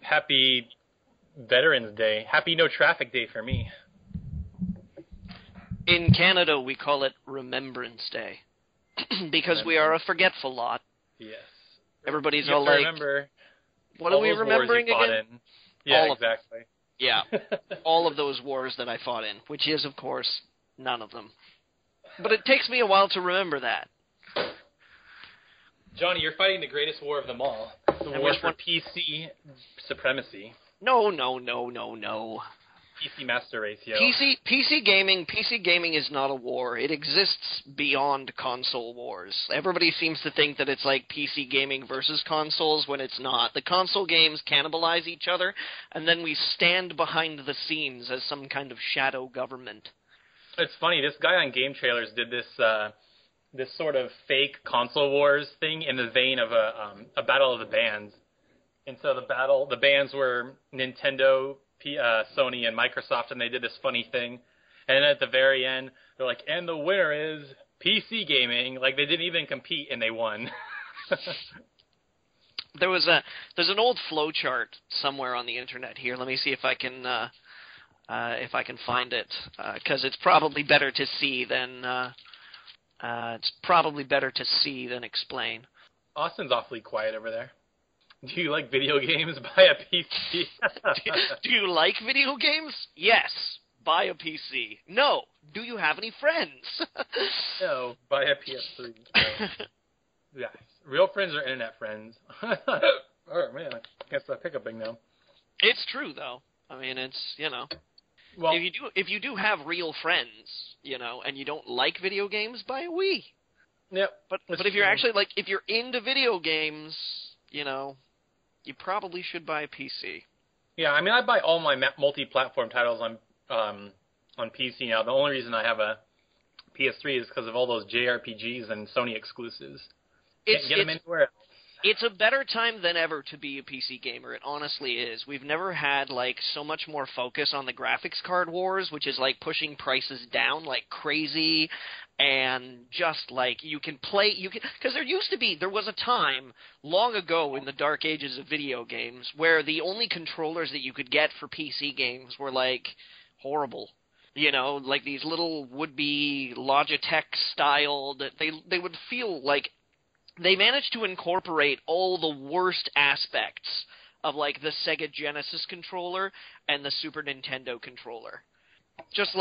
Happy Veterans Day. Happy No Traffic Day for me. In Canada, we call it Remembrance Day because we are a forgetful lot. Yes. Everybody's all like, remember what are we remembering again? Yeah, exactly. Yeah, all of those wars that I fought in, which is, of course, none of them. But it takes me a while to remember that. Johnny, you're fighting the greatest war of them all. The war for PC supremacy. No. PC master race, yo. PC gaming is not a war. It exists beyond console wars. Everybody seems to think that it's like PC gaming versus consoles when it's not. The console games cannibalize each other, and then we stand behind the scenes as some kind of shadow government. It's funny, this guy on Game Trailers did this sort of fake console wars thing in the vein of a battle of the bands. And so the bands were Nintendo, Sony, and Microsoft, and they did this funny thing. And then at the very end, they're like, and the winner is PC gaming. Like, they didn't even compete, and they won. There's an old flowchart somewhere on the internet here. Let me see if I can find it, because it's probably better to see than explain. Austin's awfully quiet over there. Do you like video games? Buy a PC. Do you like video games? Yes. Buy a PC. No. Do you have any friends? No. Buy a PS3. Yeah. Real friends are internet friends. Oh, man. I guess I pick up big now. It's true, though. I mean, it's, Well, if you do have real friends, and you don't like video games, buy a Wii. Yep. But if you're actually, if you're into video games, you probably should buy a PC. Yeah, I mean, I buy all my multi-platform titles on PC now. The only reason I have a PS3 is because of all those JRPGs and Sony exclusives. Can't get them anywhere else. It's a better time than ever to be a PC gamer. It honestly is. We've never had, so much more focus on the graphics card wars, which is, pushing prices down like crazy, and just, you can play, because there was a time long ago in the dark ages of video games where the only controllers that you could get for PC games were, horrible. These little would-be Logitech-styled, they would feel like they managed to incorporate all the worst aspects of, the Sega Genesis controller and the Super Nintendo controller. Just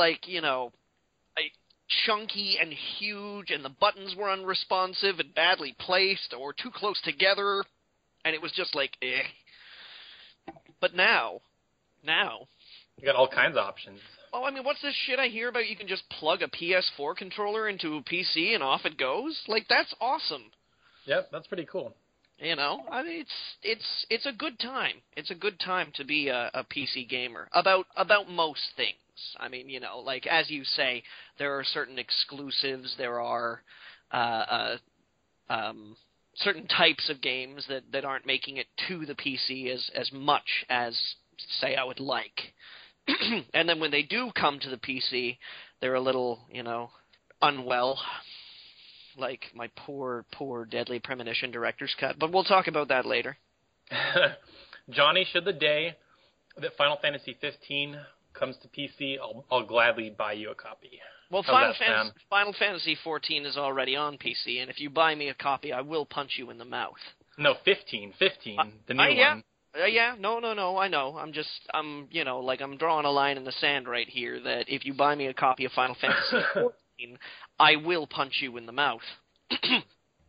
chunky and huge, and the buttons were unresponsive and badly placed or too close together, and it was just eh. But now... You got all kinds of options. Oh, I mean, what's this shit I hear about you can just plug a PS4 controller into a PC and off it goes? That's awesome. Yep, that's pretty cool. I mean, it's a good time. It's a good time to be a PC gamer about most things. I mean, as you say, there are certain exclusives. There are certain types of games that aren't making it to the PC as much as, say, I would like. And then when they do come to the PC, they're a little, unwell. Like my poor Deadly Premonition director's cut. But we'll talk about that later. Johnny, should the day that Final Fantasy 15 comes to PC, I'll gladly buy you a copy. Well, Final Fantasy 14 is already on PC, and if you buy me a copy, I will punch you in the mouth. No, 15, the new one. Yeah, no, I know. I'm drawing a line in the sand right here that if you buy me a copy of Final Fantasy 14, I will punch you in the mouth.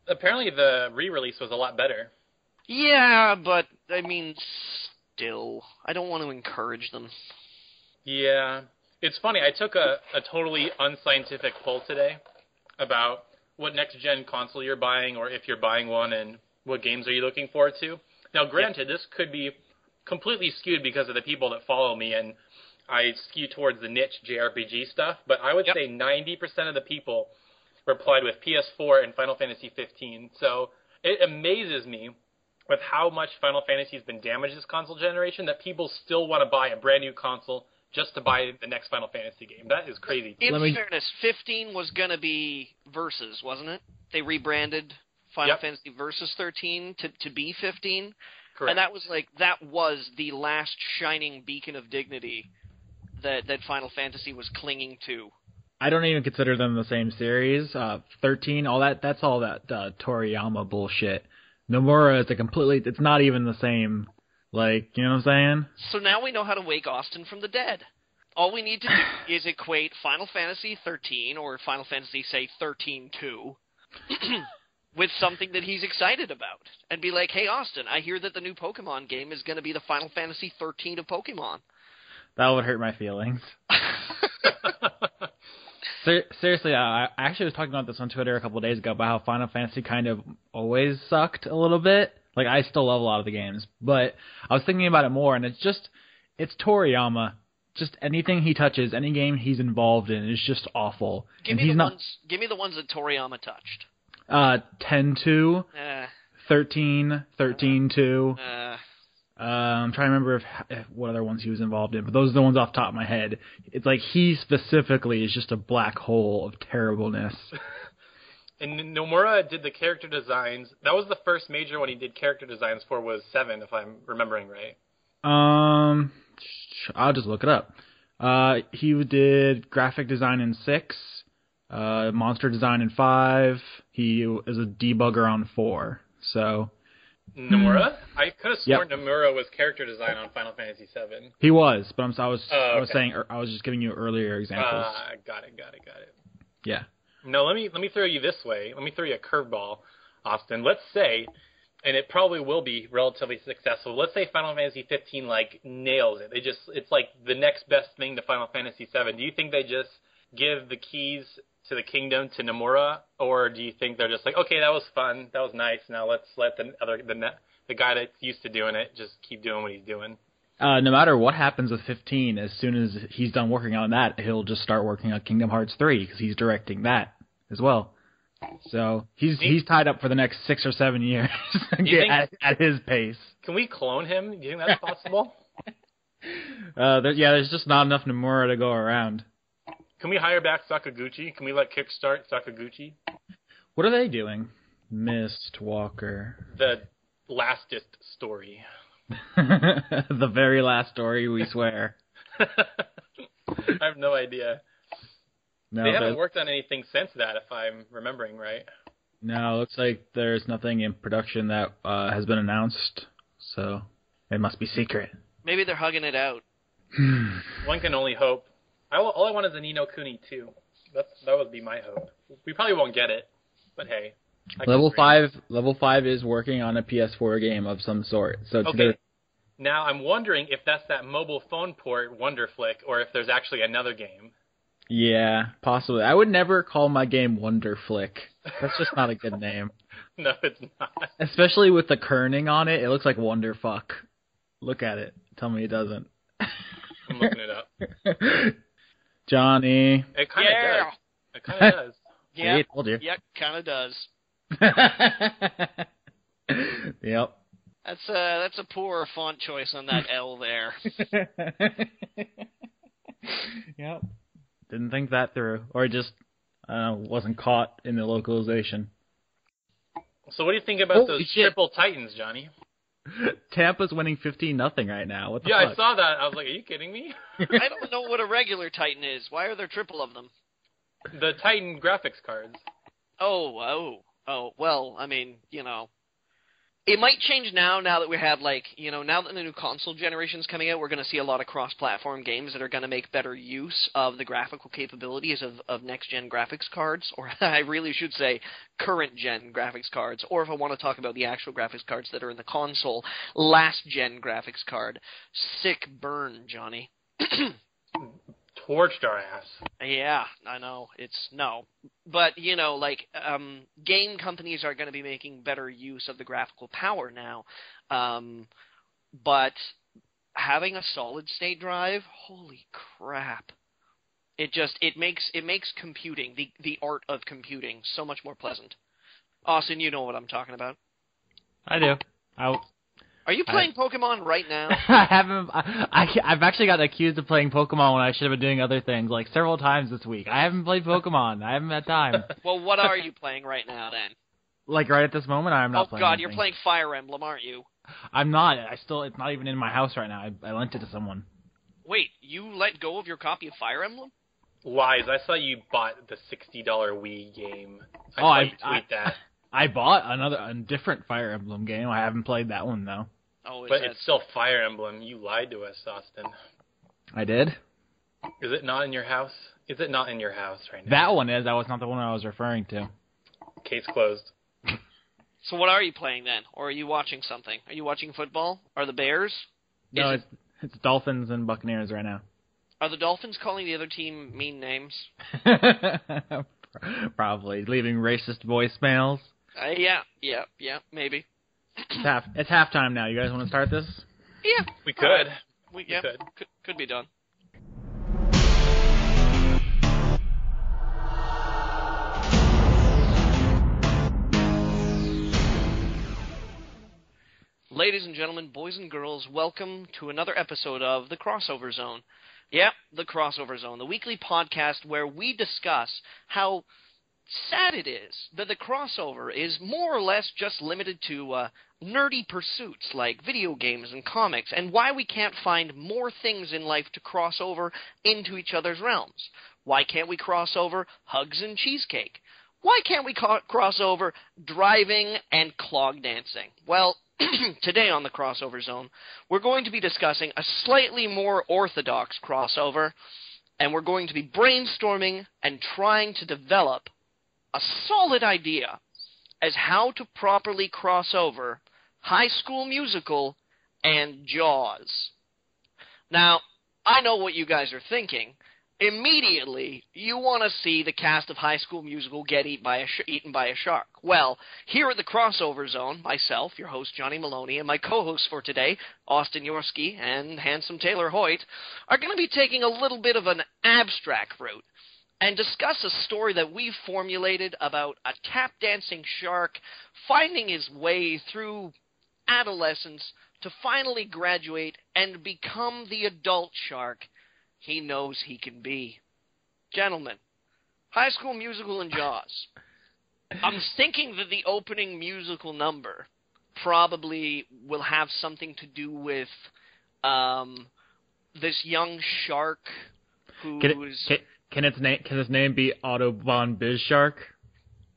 Apparently the re-release was a lot better. Yeah, but, I mean, still, I don't want to encourage them. Yeah. It's funny, I took a totally unscientific poll today about what next-gen console you're buying, or if you're buying one, and what games are you looking forward to. Now, granted, This could be completely skewed because of the people that follow me, and I skew towards the niche JRPG stuff, but I would say 90% of the people replied with PS4 and Final Fantasy 15. So it amazes me with how much Final Fantasy has been damaged this console generation that people still want to buy a brand new console just to buy the next Final Fantasy game. That is crazy. In fairness, 15 was going to be Versus, wasn't it? They rebranded Final Fantasy Versus 13 to be 15. Correct. And that was the last shining beacon of dignity that Final Fantasy was clinging to. I don't even consider them the same series. 13, all that's all that Toriyama bullshit. Nomura is it's not even the same. Like, you know what I'm saying? So now we know how to wake Austin from the dead. All we need to do is equate Final Fantasy 13 or Final Fantasy, say, 13-2 with something that he's excited about. And be like, hey, Austin, I hear that the new Pokemon game is going to be the Final Fantasy 13 of Pokemon. That would hurt my feelings. Seriously, I actually was talking about this on Twitter a couple of days ago about how Final Fantasy kind of always sucked a little bit. Like, I still love a lot of the games, but I was thinking about it more, and it's Toriyama. Just anything he touches, any game he's involved in is just awful. Give me the ones that Toriyama touched. 10-2, 13, 13-2. I'm trying to remember if what other ones he was involved in, but those are the ones off the top of my head. It's like he specifically is just a black hole of terribleness. And Nomura did the character designs. That was the first major one he did character designs for was 7, if I'm remembering right. I'll just look it up. He did graphic design in 6, monster design in 5. He is a debugger on 4. So Nomura? I could have sworn Nomura was character design on Final Fantasy 7. He was, but I was just giving you earlier examples. Got it. Yeah. No, let me throw you this way. Let me throw you a curveball, Austin. Let's say, and it probably will be relatively successful. Let's say Final Fantasy 15 like nails it. It's like the next best thing to Final Fantasy 7. Do you think they just give the keys to the kingdom to Nomura, or do you think they're just like, okay, that was fun, that was nice. Now let's let the guy that's used to doing it just keep doing what he's doing? No matter what happens with 15, as soon as he's done working on that, he'll just start working on Kingdom Hearts 3 because he's directing that as well. So he's tied up for the next 6 or 7 years at his pace. Can we clone him? Do you think that's possible? There's just not enough Nomura to go around. Can we hire back Sakaguchi? Can we kickstart Sakaguchi? What are they doing? Mistwalker. The lastest story. The very last story, we swear. I have no idea. No, they haven't worked on anything since that, if I'm remembering right. No, it looks like there's nothing in production that has been announced, so it must be secret. Maybe they're hugging it out. One can only hope. All I want is a Ni no Kuni 2. That would be my hope. We probably won't get it, but hey. Level 5 is working on a PS4 game of some sort. So okay. Now I'm wondering if that's that mobile phone port Wonderflick, or if there's actually another game. Yeah, possibly. I would never call my game Wonderflick. That's just not a good name. No, it's not. Especially with the kerning on it, it looks like Wonderfuck. Look at it. Tell me it doesn't. I'm looking it up. Johnny. It kind of does. It kind of does. Yeah, I told you. Yep, kind of does. Yep. That's a poor font choice on that L there. Yep. Didn't think that through, or just wasn't caught in the localization. So what do you think about those triple Titans, Johnny? Tampa's winning 15-0 right now. What the fuck? I saw that. I was like, are you kidding me? I don't know what a regular Titan is. Why are there triple of them? The Titan graphics cards. Oh, well, I mean, it might change now that we have, now that the new console generation's coming out, we're going to see a lot of cross-platform games that are going to make better use of the graphical capabilities of next-gen graphics cards, or I really should say current-gen graphics cards, or if I want to talk about the actual graphics cards that are in the console, last-gen graphics card. Sick burn, Johnny. Torched our ass. Yeah, I know. But, game companies are going to be making better use of the graphical power now. But having a solid-state drive, holy crap. It makes computing, the art of computing, so much more pleasant. Austin, you know what I'm talking about. I do. Are you playing Pokemon right now? I haven't. I've actually gotten accused of playing Pokemon when I should have been doing other things, several times this week. I haven't played Pokemon. I haven't had time. Well, what are you playing right now, then? Right at this moment, I'm not playing Oh, God, anything. you're playing Fire Emblem, aren't you? I'm not. It's not even in my house right now. I lent it to someone. Wait, you let go of your copy of Fire Emblem? Lies. I saw you bought the $60 Wii game. I saw you tweet that. I bought a different Fire Emblem game. I haven't played that one, though. Oh, but it's still Fire Emblem. You lied to us, Austin. I did? Is it not in your house? Is it not in your house right now? That one is. That was not the one I was referring to. Case closed. So what are you playing then? Or are you watching something? Are you watching football? Are the Bears? No, it's Dolphins and Buccaneers right now. Are the Dolphins calling the other team mean names? Probably. Leaving racist voicemails. Yeah, maybe. It's halftime now. You guys want to start this? Yeah. We could. We could be done. Ladies and gentlemen, boys and girls, welcome to another episode of The Crossover Zone. Yep, The Crossover Zone, the weekly podcast where we discuss how sad it is that the crossover is more or less just limited to nerdy pursuits like video games and comics, and why we can't find more things in life to cross over into each other's realms. Why can't we cross over hugs and cheesecake? Why can't we cross over driving and clog dancing? Well, today on the Crossover Zone, we're going to be discussing a slightly more orthodox crossover, and we're going to be brainstorming and trying to develop a solid idea as how to properly cross over High School Musical and Jaws. Now, I know what you guys are thinking. Immediately, you want to see the cast of High School Musical get eaten by a shark. Well, here at the Crossover Zone, myself, your host Johnny Maloney, and my co-hosts for today, Austin Yorsky and handsome Taylor Hoyt, are going to be taking a little bit of an abstract route and discuss a story that we've formulated about a tap-dancing shark finding his way through adolescence to finally graduate and become the adult shark he knows he can be. Gentlemen, High School Musical and Jaws. I'm thinking that the opening musical number probably will have something to do with this young shark who's... Can his name be Otto von Bizshark?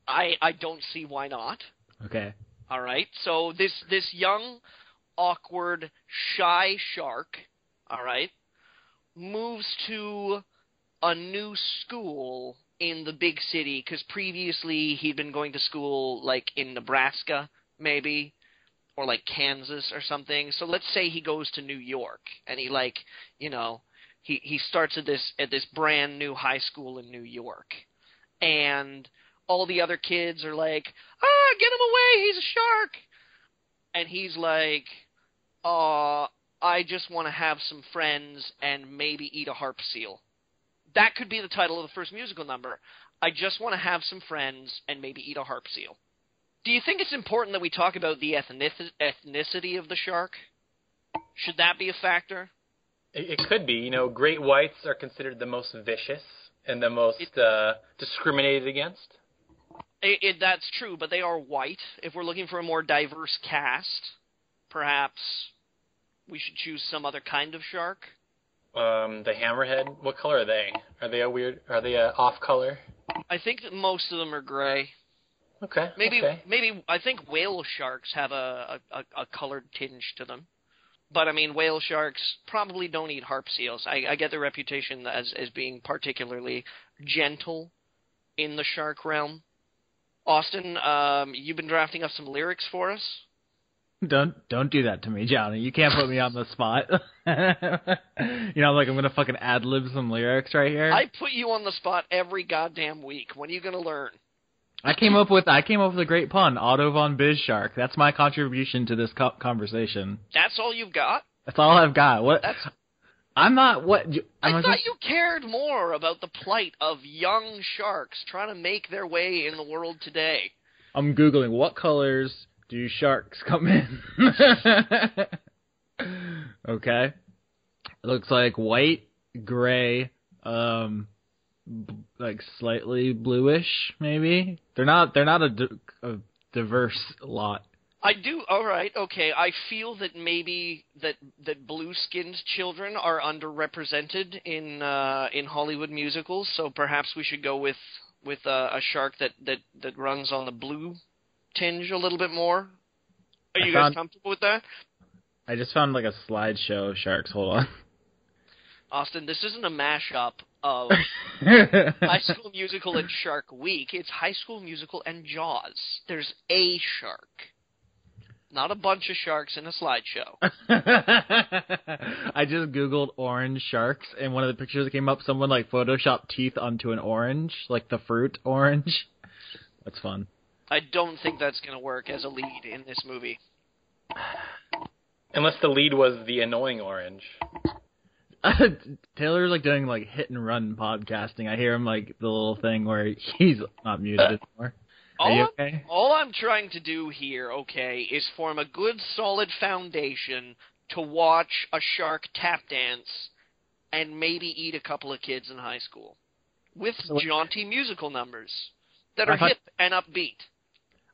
I don't see why not. Okay. All right. So this young, awkward, shy shark, all right, moves to a new school in the big city because previously he'd been going to school like in Nebraska, maybe, or like Kansas or something. So let's say he goes to New York and he starts at this brand new high school in New York, and all the other kids are like, get him away, he's a shark. And he's like, I just want to have some friends and maybe eat a harp seal. That could be the title of the first musical number. I just want to have some friends and maybe eat a harp seal. Do you think it's important that we talk about the ethnicity of the shark? Should that be a factor? It could be. Great whites are considered the most vicious and the most discriminated against. That's true, but they are white. If we're looking for a more diverse cast, perhaps we should choose some other kind of shark. The hammerhead. What color are they? Are they off color? I think that most of them are gray. Okay. Maybe I think whale sharks have a colored tinge to them. But, I mean, whale sharks probably don't eat harp seals. I get their reputation as being particularly gentle in the shark realm. Austin, you've been drafting up some lyrics for us? Don't do that to me, Johnny. You can't put me on the spot. I'm going to fucking ad-lib some lyrics right here. I put you on the spot every goddamn week. When are you going to learn? I came up with a great pun, Otto von Bizshark. That's my contribution to this conversation. That's all you've got? That's all I've got. What? I'm not what. I thought you cared more about the plight of young sharks trying to make their way in the world today. I'm Googling what colors do sharks come in. Okay. It looks like white, gray, like slightly bluish, maybe. They're not a diverse lot. I do. All right. Okay. I feel that maybe that blue-skinned children are underrepresented in Hollywood musicals. So perhaps we should go with a shark that runs on the blue tinge a little bit more. Are you guys comfortable with that? I just found like a slideshow of sharks. Hold on. Austin, this isn't a mashup of High School Musical and Shark Week. It's High School Musical and Jaws. There's a shark. Not a bunch of sharks in a slideshow. I just Googled orange sharks, and one of the pictures that came up, someone like photoshopped teeth onto an orange, like the fruit orange. That's fun. I don't think that's going to work as a lead in this movie. Unless the lead was the annoying orange. Taylor's like doing like hit and run podcasting. I hear him like the little thing where he's not muted anymore. Are you okay? All I'm trying to do here, okay, is form a good solid foundation to watch a shark tap dance and maybe eat a couple of kids in high school with jaunty musical numbers that are hip and upbeat.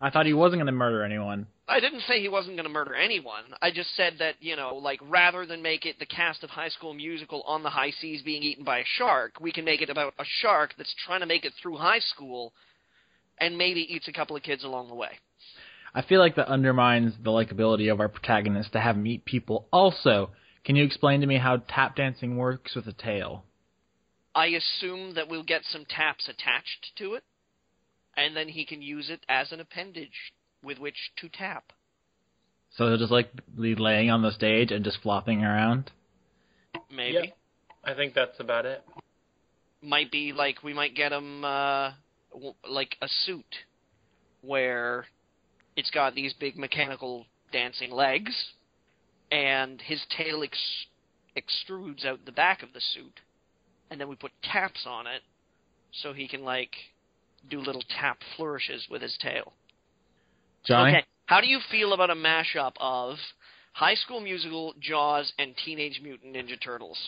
I thought he wasn't going to murder anyone. I didn't say he wasn't going to murder anyone. I just said that, like, rather than make it the cast of High School Musical on the high seas being eaten by a shark, we can make it about a shark that's trying to make it through high school and maybe eats a couple of kids along the way. I feel like that undermines the likability of our protagonist to have him eat people. Also, can you explain to me how tap dancing works with a tail? I assume that we'll get some taps attached to it, and then he can use it as an appendage with which to tap. So he'll just like be laying on the stage and just flopping around? Maybe. Yep. I think that's about it. Might be like we might get him like a suit where it's got these big mechanical dancing legs and his tail extrudes out the back of the suit, and then we put taps on it so he can like do little tap flourishes with his tail. Johnny? Okay, how do you feel about a mashup of High School Musical, Jaws, and Teenage Mutant Ninja Turtles?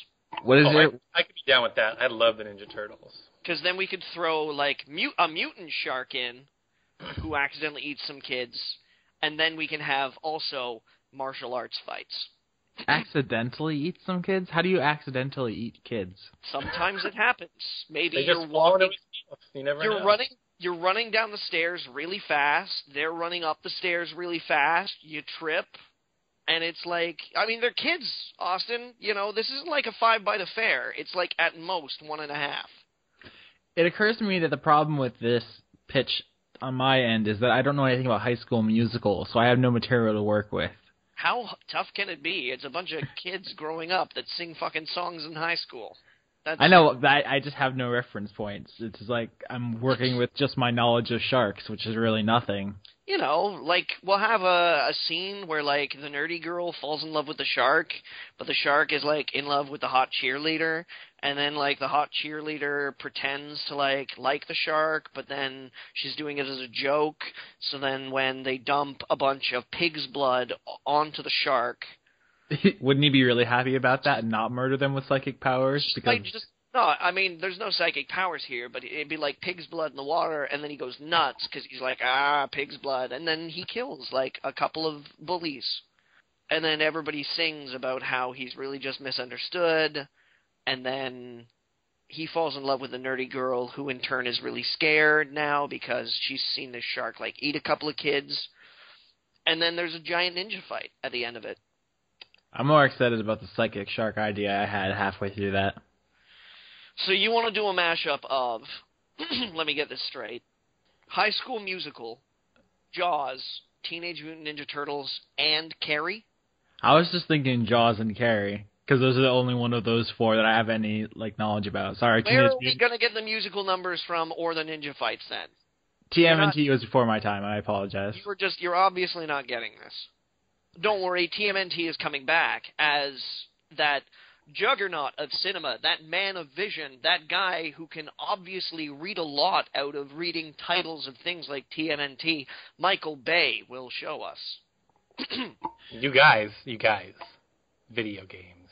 What is it? I could be down with that. I love the Ninja Turtles. Because then we could throw like a mutant shark in who accidentally eats some kids, and then we can have also martial arts fights. Accidentally eat some kids? How do you accidentally eat kids? Sometimes it happens. Maybe you're walking. You're running down the stairs really fast. They're running up the stairs really fast. You trip, and it's like, I mean, they're kids, Austin. This isn't like a 5-bite affair. It's like at most 1.5. It occurs to me that the problem with this pitch on my end is that I don't know anything about High School Musical, so I have no material to work with. How tough can it be? It's a bunch of kids growing up that sing fucking songs in high school. I know, I just have no reference points. It's like I'm working with just my knowledge of sharks, which is really nothing. Like, we'll have a scene where, like, the nerdy girl falls in love with the shark, but the shark is, like, in love with the hot cheerleader, and then, like, the hot cheerleader pretends to, like the shark, but then she's doing it as a joke, so then when they dump a bunch of pig's blood onto the shark... Wouldn't he be really happy about that and not murder them with psychic powers? Because... No, I mean, there's no psychic powers here, but it'd be like pig's blood in the water, and then he goes nuts because he's like, pig's blood, and then he kills, like, a couple of bullies. And then everybody sings about how he's really just misunderstood, and then he falls in love with a nerdy girl who in turn is really scared now because she's seen this shark, like, eat a couple of kids. And then there's a giant ninja fight at the end of it. I'm more excited about the psychic shark idea I had halfway through that. So you want to do a mashup of, let me get this straight, High School Musical, Jaws, Teenage Mutant Ninja Turtles, and Carrie? I was just thinking Jaws and Carrie, because those are the only one of those four that I have any knowledge about. Sorry, where are we going to get the musical numbers from or the ninja fights then? TMNT was before my time. I apologize. You're obviously not getting this. Don't worry, TMNT is coming back as that juggernaut of cinema, that man of vision, that guy who can obviously read a lot out of reading titles of things like TMNT. Michael Bay will show us. You guys, video games.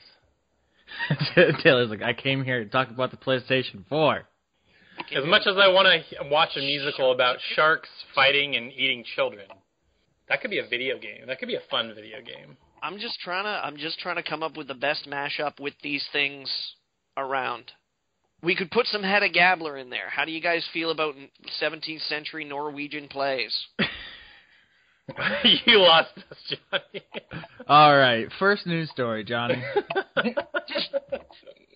Taylor's like, I came here to talk about the PlayStation 4. As much as I want to watch a musical about sharks fighting and eating children. That could be a video game. That could be a fun video game. I'm just trying to come up with the best mashup with these things around. We could put some Hedda Gabler in there. How do you guys feel about 17th century Norwegian plays? You lost us, Johnny. All right, first news story, Johnny.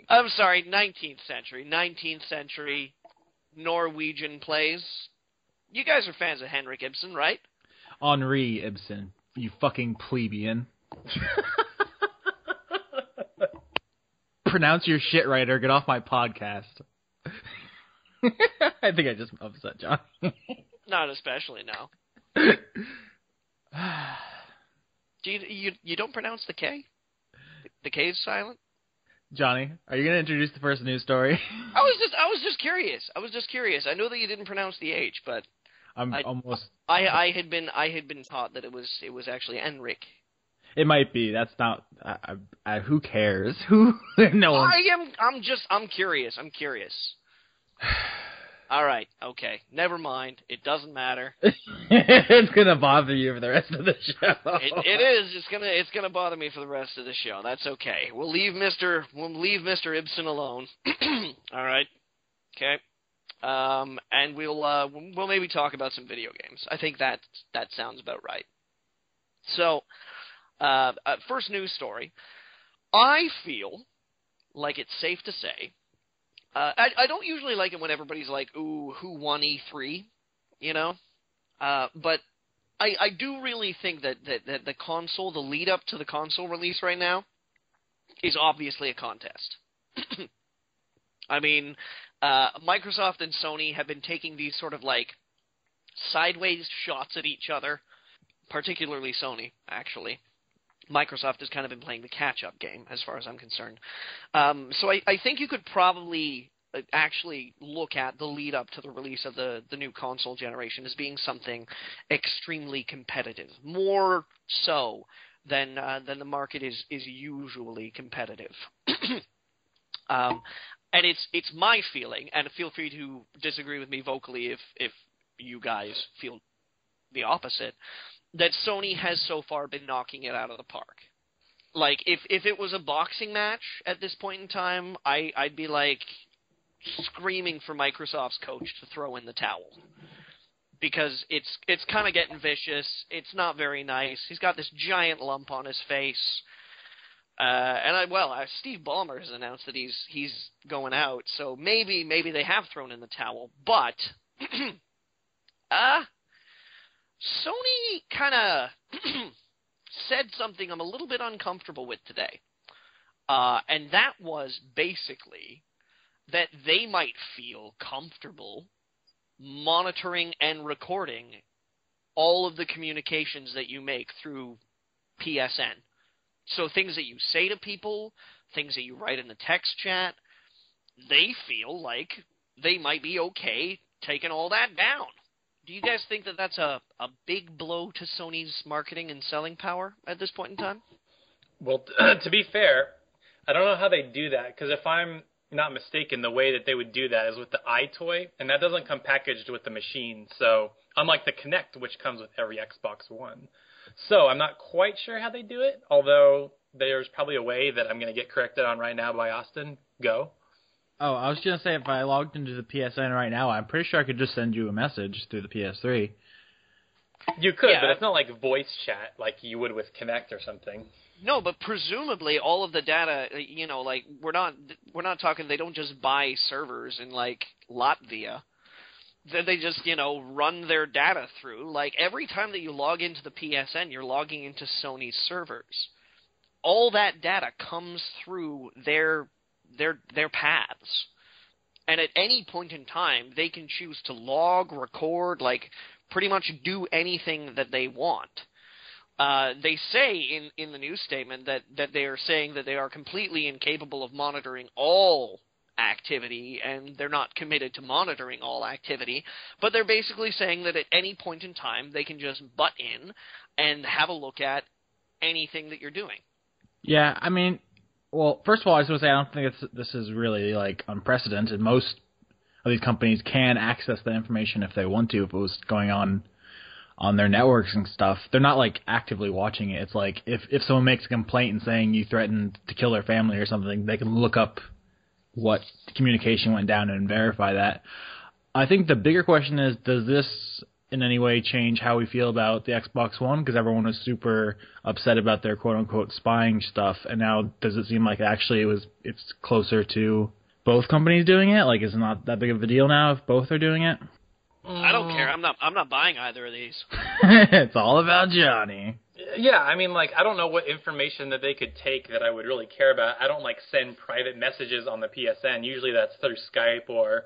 I'm sorry, 19th century Norwegian plays. You guys are fans of Henrik Ibsen, right? Henri Ibsen, you fucking plebeian. Pronounce your shit right or get off my podcast. I think I just upset John. Not especially, no. Do you don't pronounce the K? The K is silent? Johnny, are you going to introduce the first news story? I was just curious. I know that you didn't pronounce the H, but I had been taught that it was actually Enrik. It might be. That's not. Who cares? Who? No one. I'm curious. All right. Okay. Never mind. It doesn't matter. It's gonna bother you for the rest of the show. It is. It's gonna bother me for the rest of the show. That's okay. We'll leave Mr. Ibsen alone. All right. Okay. And we'll maybe talk about some video games. I think that sounds about right. So. First news story. I feel like it's safe to say, I don't usually like it when everybody's like, ooh, who won E3, you know? But I do really think that the console, the lead up to the console release right now, is obviously a contest. I mean, Microsoft and Sony have been taking these sort of like sideways shots at each other, particularly Sony, actually. Microsoft has kind of been playing the catch-up game, as far as I'm concerned. So I think you could probably actually look at the lead-up to the release of the new console generation as being something extremely competitive, more so than the market is usually competitive. And it's my feeling, and feel free to disagree with me vocally if you guys feel the opposite, that Sony has so far been knocking it out of the park. Like, if it was a boxing match at this point in time, I'd be, like, screaming for Microsoft's coach to throw in the towel. Because it's kind of getting vicious. It's not very nice. He's got this giant lump on his face. Steve Ballmer has announced that he's going out, so maybe they have thrown in the towel. But, Sony kind of said something I'm a little bit uncomfortable with today. And that was basically that they might feel comfortable monitoring and recording all of the communications that you make through PSN. So things that you say to people, things that you write in the text chat, they feel like they might be okay taking all that down. Do you guys think that that's a big blow to Sony's marketing and selling power at this point in time? Well, to be fair, I don't know how they do that, because if I'm not mistaken, the way that they would do that is with the iToy, and that doesn't come packaged with the machine. So unlike the Kinect, which comes with every Xbox One. So I'm not quite sure how they do it, although there's probably a way that I'm going to get corrected on right now by Austin. Go. Oh, I was going to say, if I logged into the PSN right now, I'm pretty sure I could just send you a message through the PS3. You could, yeah. But it's not like voice chat like you would with Kinect or something. No, but presumably all of the data, you know, like we're not talking. They don't just buy servers in like Latvia. They just, you know, run their data through. Like every time that you log into the PSN, you're logging into Sony's servers. All that data comes through their paths. And at any point in time, they can choose to log, record, like pretty much do anything that they want. They say in the news statement that they are saying that they are completely incapable of monitoring all activity, and they're not committed to monitoring all activity, but they're basically saying that at any point in time, they can just butt in and have a look at anything that you're doing. Yeah, I mean, well, first of all, I was going to say I don't think this is really like unprecedented. Most of these companies can access the information if they want to, if it was going on on their networks and stuff, they're not like actively watching it. It's like if someone makes a complaint and saying you threatened to kill their family or something, they can look up what communication went down and verify that. I think the bigger question is, does this in any way change how we feel about the Xbox One? Because everyone was super upset about their quote-unquote spying stuff, and now does it seem like actually it's closer to both companies doing it? Like, is it not that big of a deal now if both are doing it? I don't care. I'm not buying either of these. It's all about Johnny. Yeah, I mean, like, I don't know what information that they could take that I would really care about. I don't, like, send private messages on the PSN. Usually that's through Skype or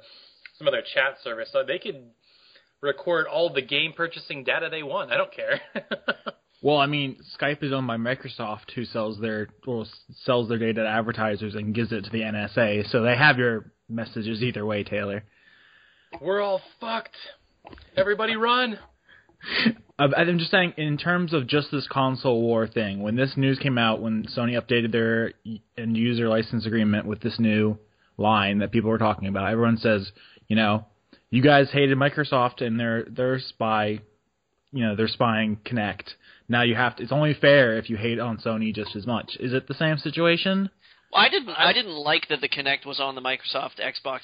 some other chat service. So they could record all the game purchasing data they want. I don't care. Well, I mean, Skype is owned by Microsoft, who sells their data to advertisers and gives it to the NSA. So they have your messages either way, Taylor. We're all fucked. Everybody run. I'm just saying, in terms of just this console war thing, when this news came out, when Sony updated their end user license agreement with this new line that people were talking about, everyone says, you know, you guys hated Microsoft and their spying Kinect. Now you have to. It's only fair if you hate on Sony just as much. Is it the same situation? Well, I didn't like that the Kinect was on the Microsoft Xbox.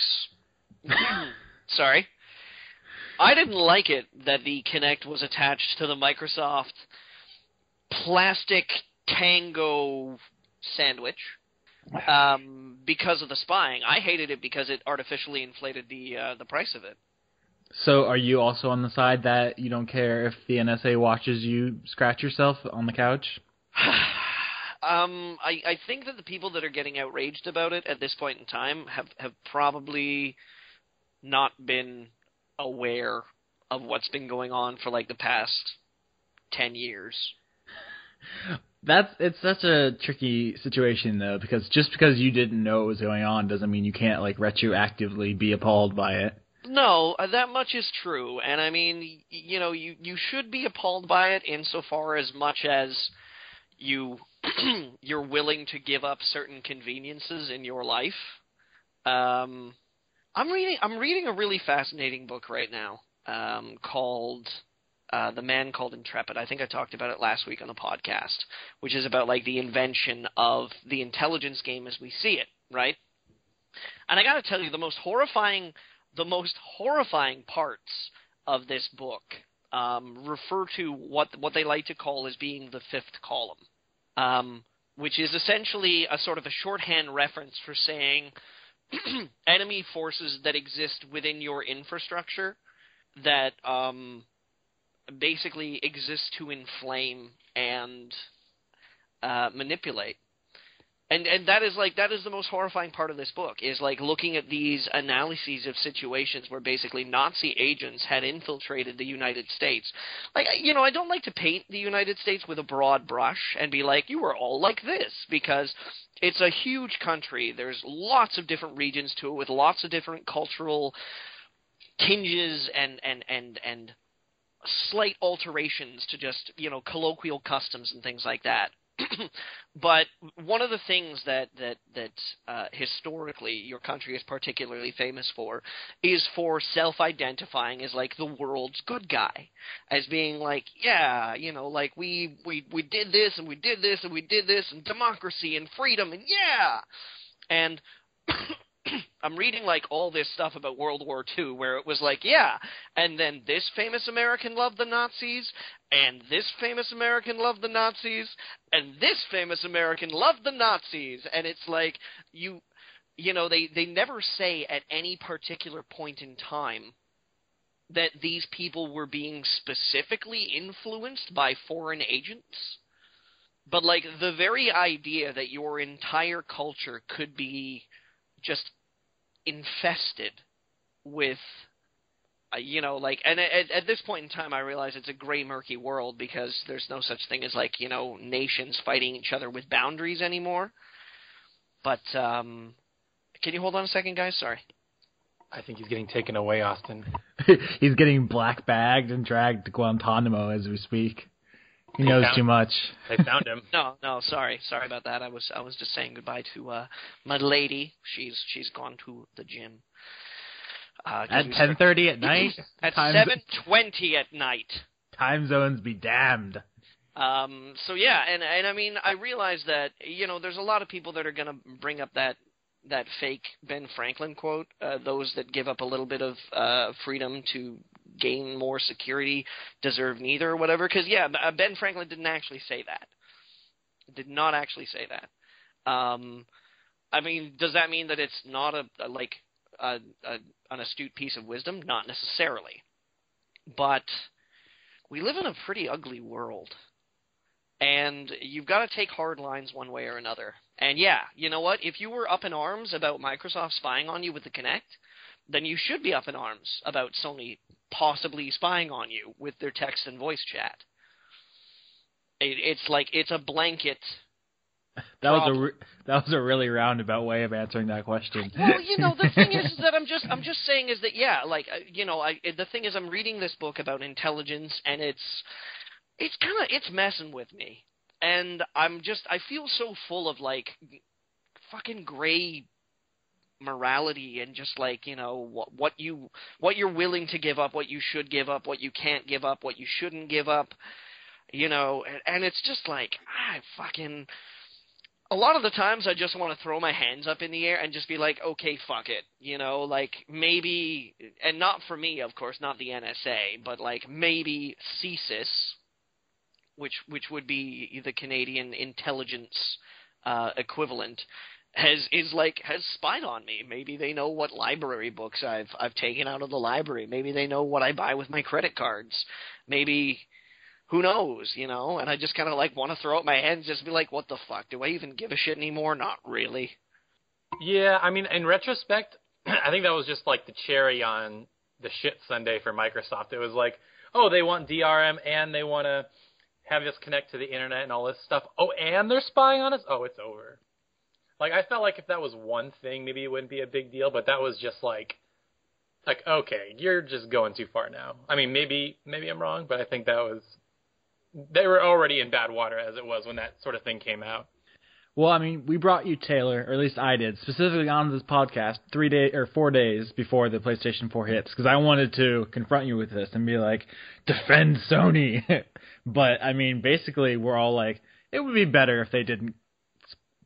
Sorry. I didn't like it that the Kinect was attached to the Microsoft plastic Tango sandwich because of the spying. I hated it because it artificially inflated the price of it. So are you also on the side that you don't care if the NSA watches you scratch yourself on the couch? I think that the people that are getting outraged about it at this point in time have probably not been aware of what's been going on for like the past 10 years. It's such a tricky situation though, because just because you didn't know what was going on doesn't mean you can't like retroactively be appalled by it. No, that much is true, and I mean, you know, you should be appalled by it insofar as much as you're willing to give up certain conveniences in your life. I'm reading a really fascinating book right now called The Man Called Intrepid. I think I talked about it last week on the podcast, which is about like the invention of the intelligence game as we see it, right? And I got to tell you, the most horrifying parts of this book refer to what they like to call as being the fifth column, which is essentially a sort of a shorthand reference for saying enemy forces that exist within your infrastructure that basically exist to inflame and manipulate. And that is the most horrifying part of this book, is like looking at these analyses of situations where basically Nazi agents had infiltrated the United States. Like, you know, I don't like to paint the United States with a broad brush and be like, you were all like this, because it's a huge country. There's lots of different regions to it with lots of different cultural tinges and slight alterations to just, you know, colloquial customs and things like that. But one of the things that historically your country is particularly famous for is for self-identifying as like the world's good guy, as being like, yeah, you know, like we did this and we did this and we did this, and democracy and freedom, and yeah. And I'm reading like all this stuff about World War II where it was like, yeah, and then this famous American loved the Nazis, and this famous American loved the Nazis, and this famous American loved the Nazis. And it's like, you know, they never say at any particular point in time that these people were being specifically influenced by foreign agents. But like the very idea that your entire culture could be just infested with, you know, like, and at this point in time I realize it's a gray, murky world because there's no such thing as, like, you know, nations fighting each other with boundaries anymore. But, can you hold on a second, guys? Sorry. I think he's getting taken away, Austin. He's getting black bagged and dragged to Guantanamo as we speak. He knows too much. They found him. No, sorry about that. I was just saying goodbye to my lady. She's gone to the gym. At 10:30 at night. At 7:20 at night. Time zones be damned. So yeah, and I mean, I realize that, there's a lot of people that are going to bring up that fake Ben Franklin quote, those that give up a little bit of freedom to gain more security deserve neither, or whatever, because, yeah, Ben Franklin didn't actually say that. Did not actually say that. I mean, does that mean that it's not an astute piece of wisdom? Not necessarily. But we live in a pretty ugly world. And you've got to take hard lines one way or another. And yeah, you know what? If you were up in arms about Microsoft spying on you with the Kinect, then you should be up in arms about Sony possibly spying on you with their text and voice chat. It's a blanket. That was a really roundabout way of answering that question. Well, the thing is that I'm just saying is that, yeah, the thing is, I'm reading this book about intelligence, and it's messing with me, and I feel so full of fucking gray morality, and just what you're willing to give up, what you should give up, what you can't give up, what you shouldn't give up, and it's just a lot of the times I just want to throw my hands up in the air and just be like, okay, fuck it. Maybe, and not for me, of course, not the NSA, but maybe CSIS, which would be the Canadian intelligence equivalent, has spied on me. Maybe they know what library books I've taken out of the library. Maybe they know what I buy with my credit cards. Maybe, who knows, and I just kind of want to throw up my hands, just be like, what the fuck? Do I even give a shit anymore? Not really. Yeah, I mean, in retrospect, I think that was just the cherry on the shit sundae for Microsoft. It was they want DRM and they want to have us connect to the internet and all this stuff. Oh, and they're spying on us? Oh, it's over. I felt like if that was one thing, maybe it wouldn't be a big deal, but that was just okay, you're just going too far now. I mean, maybe I'm wrong, but I think they were already in bad water as it was when that sort of thing came out. Well, I mean, we brought you, Taylor, or at least I did, specifically on this podcast 4 days before the PlayStation 4 hits, because I wanted to confront you with this and be like, defend Sony. But, I mean, basically, we're all like, it would be better if they didn't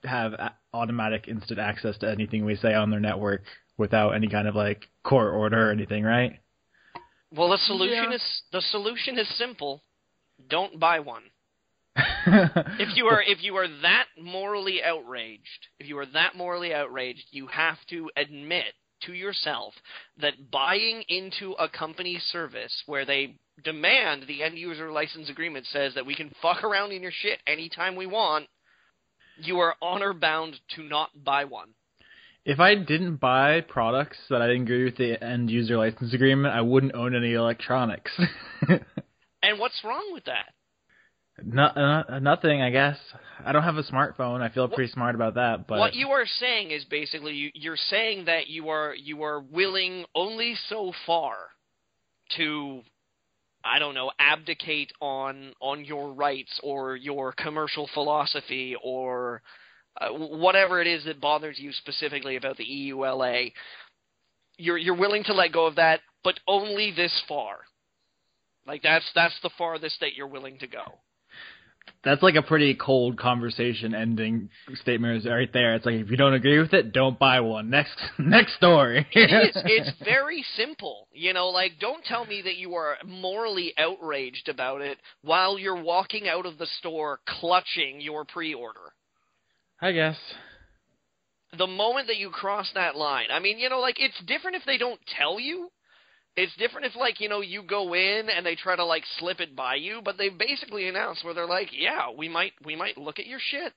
have automatic instant access to anything we say on their network without any kind of, court order or anything, right? Well, the solution is simple. Don't buy one. If you are that morally outraged, you have to admit to yourself that buying into a company service where they demand the end user license agreement says that we can fuck around in your shit anytime we want, you are honor bound to not buy one. If I didn't buy products that I didn't agree with the end user license agreement, I wouldn't own any electronics. And what's wrong with that? Nothing, I guess. I don't have a smartphone. I feel pretty smart about that. But what you are saying is basically you're saying that you are willing only so far to, I don't know, abdicate on your rights or your commercial philosophy or whatever it is that bothers you specifically about the EULA. You're willing to let go of that, but only this far. That's the farthest that you're willing to go. That's a pretty cold conversation ending statement right there. It's if you don't agree with it, don't buy one. Next story. It is. It's very simple. Don't tell me that you are morally outraged about it while you're walking out of the store clutching your pre-order. I guess. The moment that you cross that line, I mean, it's different if they don't tell you. It's different if, you go in and they try to, slip it by you, but they've basically announced where they're yeah, we might look at your shit.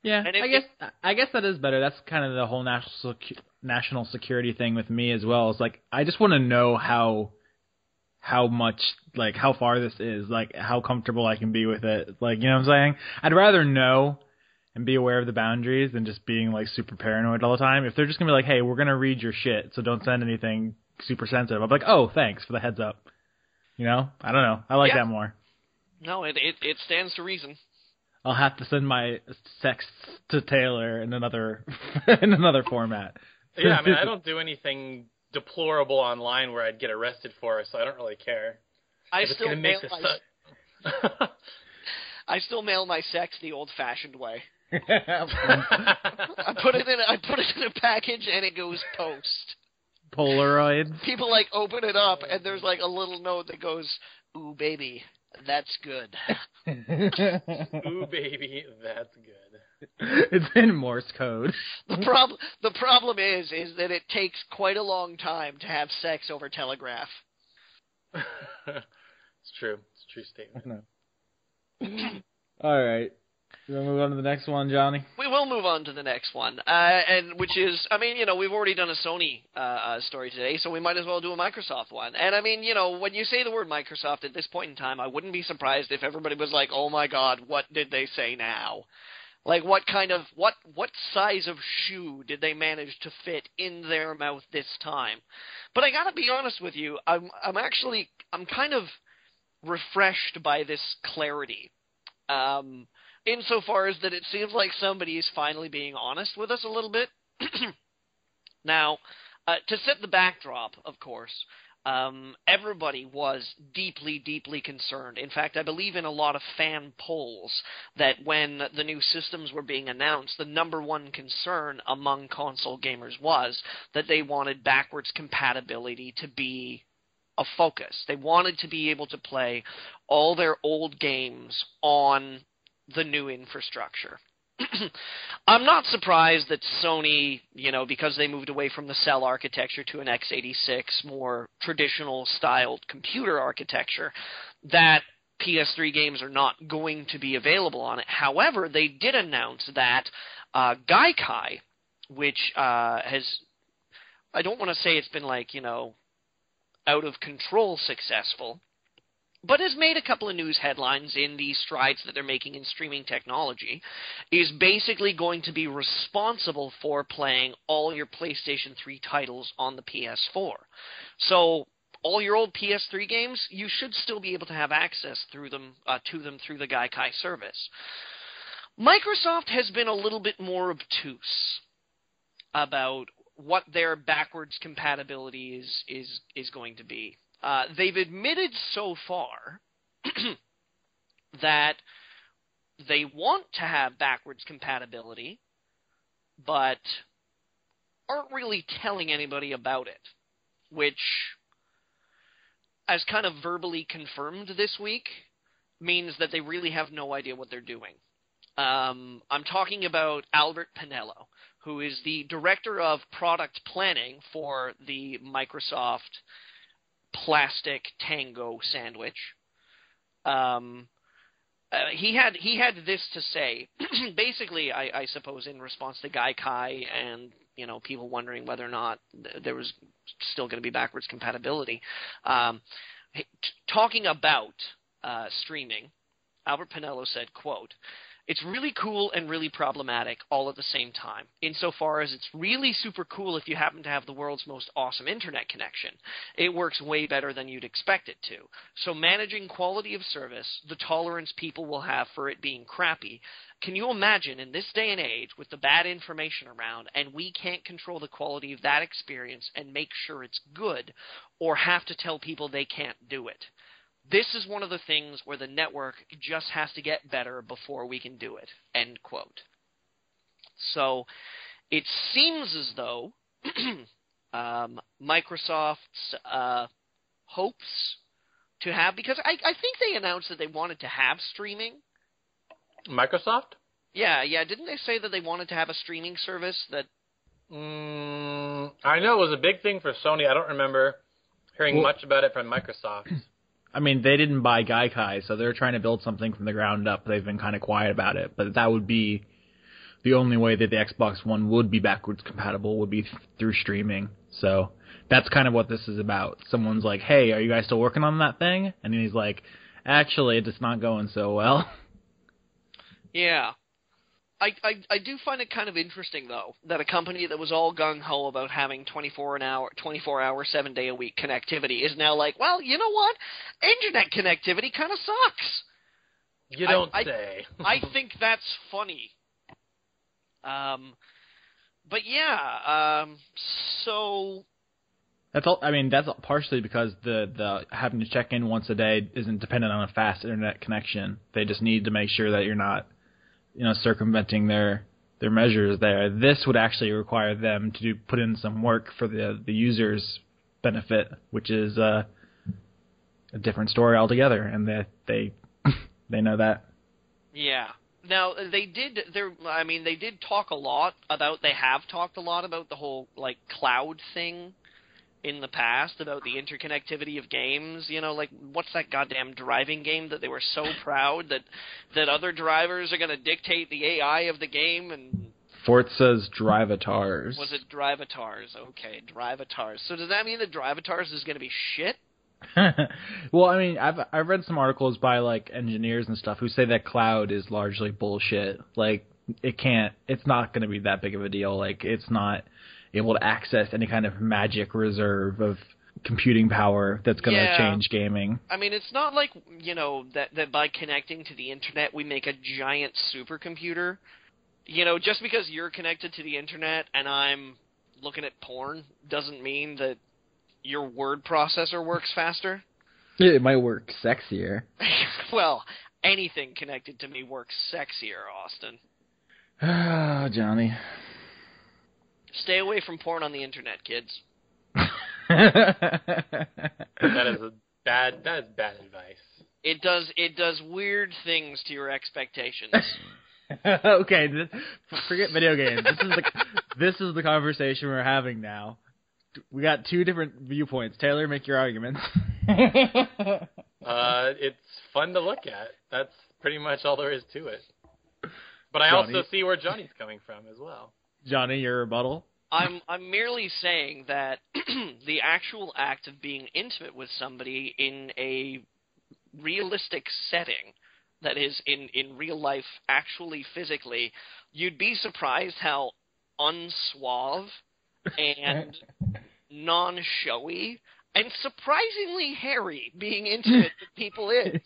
Yeah, I guess that is better. That's kind of the whole national security thing with me as well. It's I just want to know how much, how far this is, how comfortable I can be with it. You know what I'm saying? I'd rather know and be aware of the boundaries than just being, super paranoid all the time. If they're just going to be hey, we're going to read your shit, so don't send anything super sensitive. I'm oh, thanks for the heads up. I don't know. I like that more. No, it stands to reason. I'll have to send my texts to Taylor in another format. Yeah, I don't do anything deplorable online where I'd get arrested for it, so I don't really care. I If it's still gonna mail make the my sun. I still mail my sex the old-fashioned way. I put it in a package and it goes post. Polaroids. People like open it up and there's like a little note that goes, "Ooh baby, that's good." Ooh, baby, that's good. It's in Morse code. The problem is that it takes quite a long time to have sex over telegraph. It's true. It's a true statement. All right. You want to move on to the next one, Johnny? We will move on to the next one, and which is, I mean, we've already done a Sony story today, so we might as well do a Microsoft one. And I mean, when you say the word Microsoft at this point in time, I wouldn't be surprised if everybody was like, "Oh my God, what did they say now?" Like, what size of shoe did they manage to fit in their mouth this time? But I gotta be honest with you, I'm kind of refreshed by this clarity. Insofar as that it seems like somebody is finally being honest with us a little bit. Now, to set the backdrop, of course, everybody was deeply, deeply concerned. In fact, I believe in a lot of fan polls that when the new systems were being announced, the number one concern among console gamers was that they wanted backwards compatibility to be a focus. They wanted to be able to play all their old games on the new infrastructure. I'm not surprised that Sony, because they moved away from the cell architecture to an x86, more traditional styled computer architecture, that PS3 games are not going to be available on it. However, they did announce that Gaikai, which has, I don't want to say it's been like, out of control successful, but has made a couple of news headlines in the strides that they're making in streaming technology, is basically going to be responsible for playing all your PlayStation 3 titles on the PS4. So all your old PS3 games, you should still be able to have access to them through the Gaikai service. Microsoft has been a little bit more obtuse about what their backwards compatibility is going to be. They've admitted so far that they want to have backwards compatibility, but aren't really telling anybody about it, which, as kind of verbally confirmed this week, means that they really have no idea what they're doing. I'm talking about Albert Pinello, who is the director of product planning for the Microsoft plastic Tango sandwich. He had this to say, basically, I suppose, in response to Gaikai and people wondering whether or not there was still going to be backwards compatibility. Talking about streaming, Albert Pinello said, quote, "It's really cool and really problematic all at the same time, insofar as it's really super cool if you happen to have the world's most awesome internet connection. It works way better than you'd expect it to. So managing quality of service, the tolerance people will have for it being crappy, can you imagine in this day and age with the bad information around and we can't control the quality of that experience and make sure it's good, or have to tell people they can't do it? This is one of the things where the network just has to get better before we can do it," end quote. So it seems as though Microsoft's hopes to have, because I think they announced that they wanted to have streaming. Microsoft? Yeah, didn't they say that they wanted to have a streaming service that... I know it was a big thing for Sony. I don't remember hearing much about it from Microsoft. I mean, they didn't buy Gaikai, so they're trying to build something from the ground up. They've been kind of quiet about it, but that would be the only way that the Xbox One would be backwards compatible, would be through streaming. So that's kind of what this is about. Someone's like, "Hey, are you guys still working on that thing?" And then he's like, "Actually, it's not going so well." Yeah. I do find it kind of interesting, though, that a company that was all gung-ho about having 24-hour, 7-day-a-week connectivity is now like, well, you know what? Internet connectivity kind of sucks. You don't say. I think that's funny. But yeah, so That's all. I mean, that's partially because the having to check in once a day isn't dependent on a fast internet connection. They just need to make sure that you're not, circumventing their measures there. This would actually require them to put in some work for the user's benefit, which is a different story altogether, and they they know that. Yeah. Now they did. They did talk a lot about. They have talked a lot about the whole cloud thing in the past, about the interconnectivity of games. What's that goddamn driving game that they were so proud that other drivers are going to dictate the AI of the game? And Forza's Drivatars. Was it Drivatars? Okay, Drivatars. So does that mean that Drivatars is going to be shit? Well, I mean, I've read some articles by engineers and stuff who say that cloud is largely bullshit. It's not going to be that big of a deal. It's not able to access any kind of magic reserve of computing power that's going to change gaming. I mean, it's not like, that by connecting to the internet we make a giant supercomputer. Just because you're connected to the internet and I'm looking at porn doesn't mean that your word processor works faster. It might work sexier. Well, anything connected to me works sexier, Austin. Ah, Johnny. Stay away from porn on the internet, kids. That is bad advice. It does weird things to your expectations. Okay, forget video games. This is the conversation we're having now. We got two different viewpoints. Taylor, make your arguments. It's fun to look at. That's pretty much all there is to it. But I also see where Johnny's coming from as well. Johnny, your rebuttal? I'm merely saying that the actual act of being intimate with somebody in a realistic setting, that is, in real life, actually physically, you'd be surprised how unsuave and non-showy and surprisingly hairy being intimate with people is.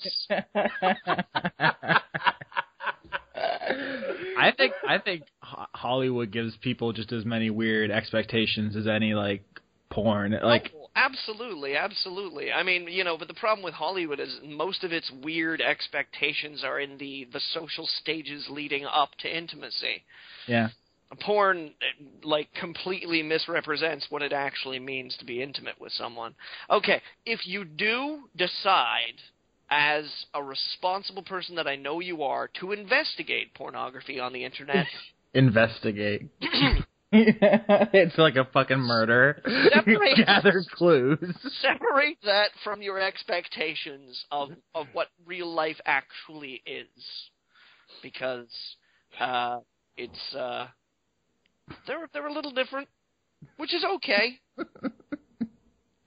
I think Hollywood gives people just as many weird expectations as any porn. Absolutely. I mean, but the problem with Hollywood is most of its weird expectations are in the social stages leading up to intimacy. Yeah. Porn, completely misrepresents what it actually means to be intimate with someone. Okay, if you do decide, as a responsible person that I know you are, to investigate pornography on the internet... Investigate. It's like a fucking murder. Gather clues. Separate that from your expectations of what real life actually is. Because it's... They're a little different, which is okay.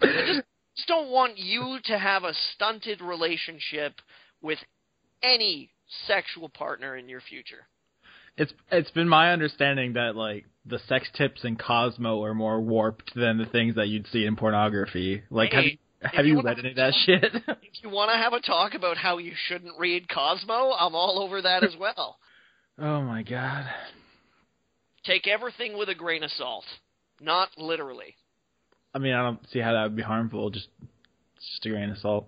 I just don't want you to have a stunted relationship with any sexual partner in your future. It's been my understanding that the sex tips in Cosmo are more warped than the things that you'd see in pornography. Have you read any of that shit? If you want to have a talk about how you shouldn't read Cosmo, I'm all over that as well. Oh my god. Take everything with a grain of salt. Not literally. I mean, I don't see how that would be harmful. Just a grain of salt.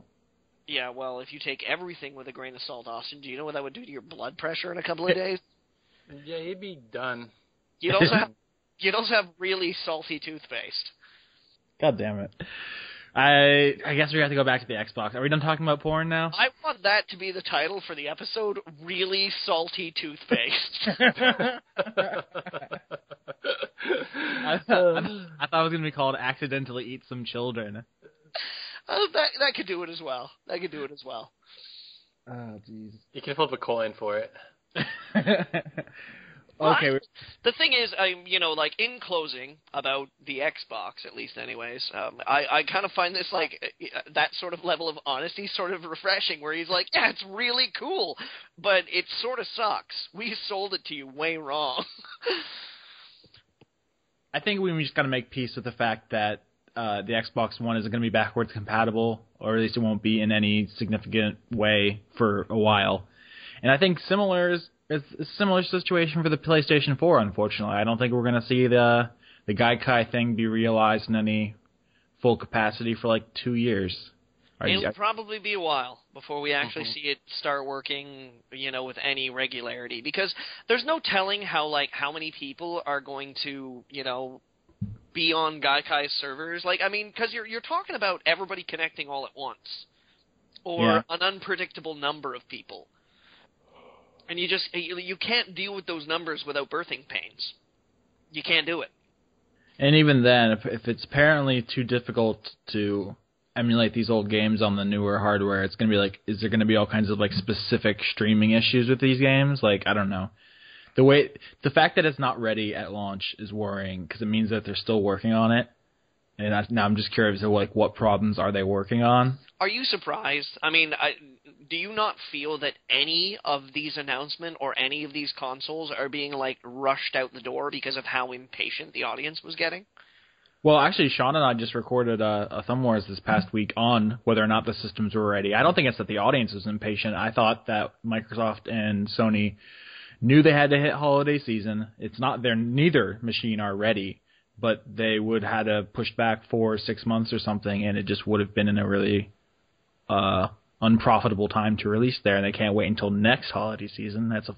Yeah, well, if you take everything with a grain of salt, Austin, do you know what that would do to your blood pressure in a couple of days? Yeah, you'd be done. You'd also have really salty toothpaste. God damn it. I guess we have to go back to the Xbox. Are we done talking about porn now? I want that to be the title for the episode, Really Salty Toothpaste. I thought it was going to be called Accidentally Eat Some Children. That could do it as well. Oh, jeez. You can flip a coin for it. Okay. The thing is, in closing about the Xbox, at least anyways, I kind of find this, that sort of level of honesty sort of refreshing, where he's like, yeah, it's really cool, but it sort of sucks. We sold it to you way wrong. I think we just got to make peace with the fact that the Xbox One isn't going to be backwards compatible, or at least it won't be in any significant way for a while. And I think it's a similar situation for the PlayStation 4, unfortunately. I don't think we're going to see the Gaikai thing be realized in any full capacity for like 2 years. It'll probably be a while before we actually see it start working, with any regularity. Because there's no telling how many people are going to, be on Gaikai's servers. Because you're talking about everybody connecting all at once. Or an unpredictable number of people. And you can't deal with those numbers without birthing pains. You can't do it. And even then, if it's apparently too difficult to emulate these old games on the newer hardware, it's going to be like, is there going to be all kinds of like specific streaming issues with these games? Like, I don't know. The fact that it's not ready at launch is worrying because it means that they're still working on it. And now I'm just curious, like, what problems are they working on? Are you surprised? Do you not feel that any of these announcements or any of these consoles are being, rushed out the door because of how impatient the audience was getting? Well, actually, Sean and I just recorded a Thumb Wars this past week on whether or not the systems were ready. I don't think it's that the audience was impatient. I thought that Microsoft and Sony knew they had to hit holiday season. It's not neither machine are ready, but they would have had to push back 4 or 6 months or something, and it just would have been in a really unprofitable time to release there, and they can't wait until next holiday season. That's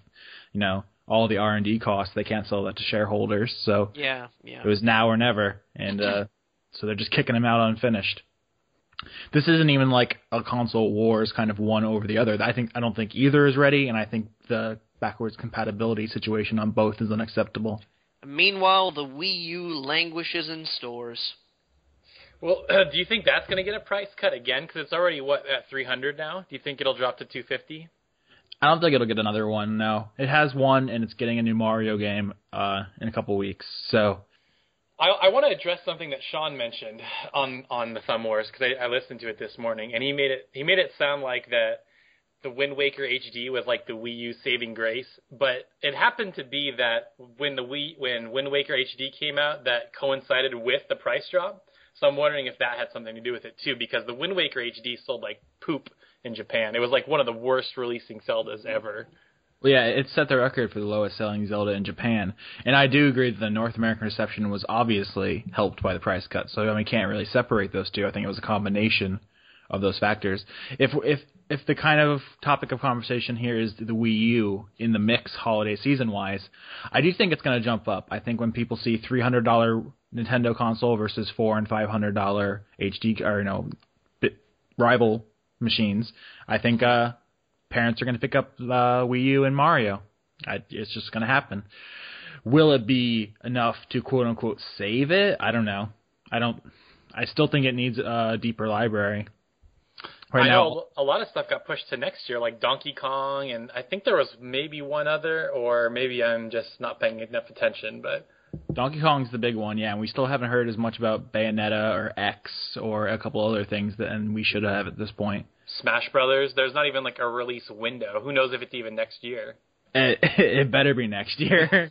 all the R&D costs. They can't sell that to shareholders, so it was now or never, and so they're just kicking them out unfinished. This isn't even like a console wars kind of one over the other. I don't think either is ready, and I think the backwards compatibility situation on both is unacceptable. Meanwhile, the Wii U languishes in stores. Well, do you think that's going to get a price cut again? Because it's already, at $300 now? Do you think it'll drop to $250? I don't think it'll get another one, no. It has one, and it's getting a new Mario game in a couple weeks, so... I want to address something that Sean mentioned on the Thumb Wars, because I listened to it this morning, and he made it sound like that the Wind Waker HD was like the Wii U saving grace, but it happened to be that when Wind Waker HD came out, that coincided with the price drop. So I'm wondering if that had something to do with it too, because the Wind Waker HD sold like poop in Japan. It was like one of the worst releasing Zeldas ever. Well, yeah, it set the record for the lowest selling Zelda in Japan. And I do agree that the North American reception was obviously helped by the price cut. So we can't really separate those two. I think it was a combination of those factors. If the kind of topic of conversation here is the Wii U in the mix holiday season wise, I do think it's going to jump up. I think when people see $300 Nintendo console versus $400 and $500 HD or rival machines, I think parents are going to pick up Wii U and Mario. It's just going to happen. Will it be enough to quote unquote save it? I don't know. I still think it needs a deeper library. I know a lot of stuff got pushed to next year, like Donkey Kong, and I think there was maybe one other, or maybe I'm just not paying enough attention. But Donkey Kong's the big one, yeah, and we still haven't heard as much about Bayonetta or X or a couple other things and we should have at this point. Smash Brothers, there's not even like a release window. Who knows if it's even next year? It better be next year.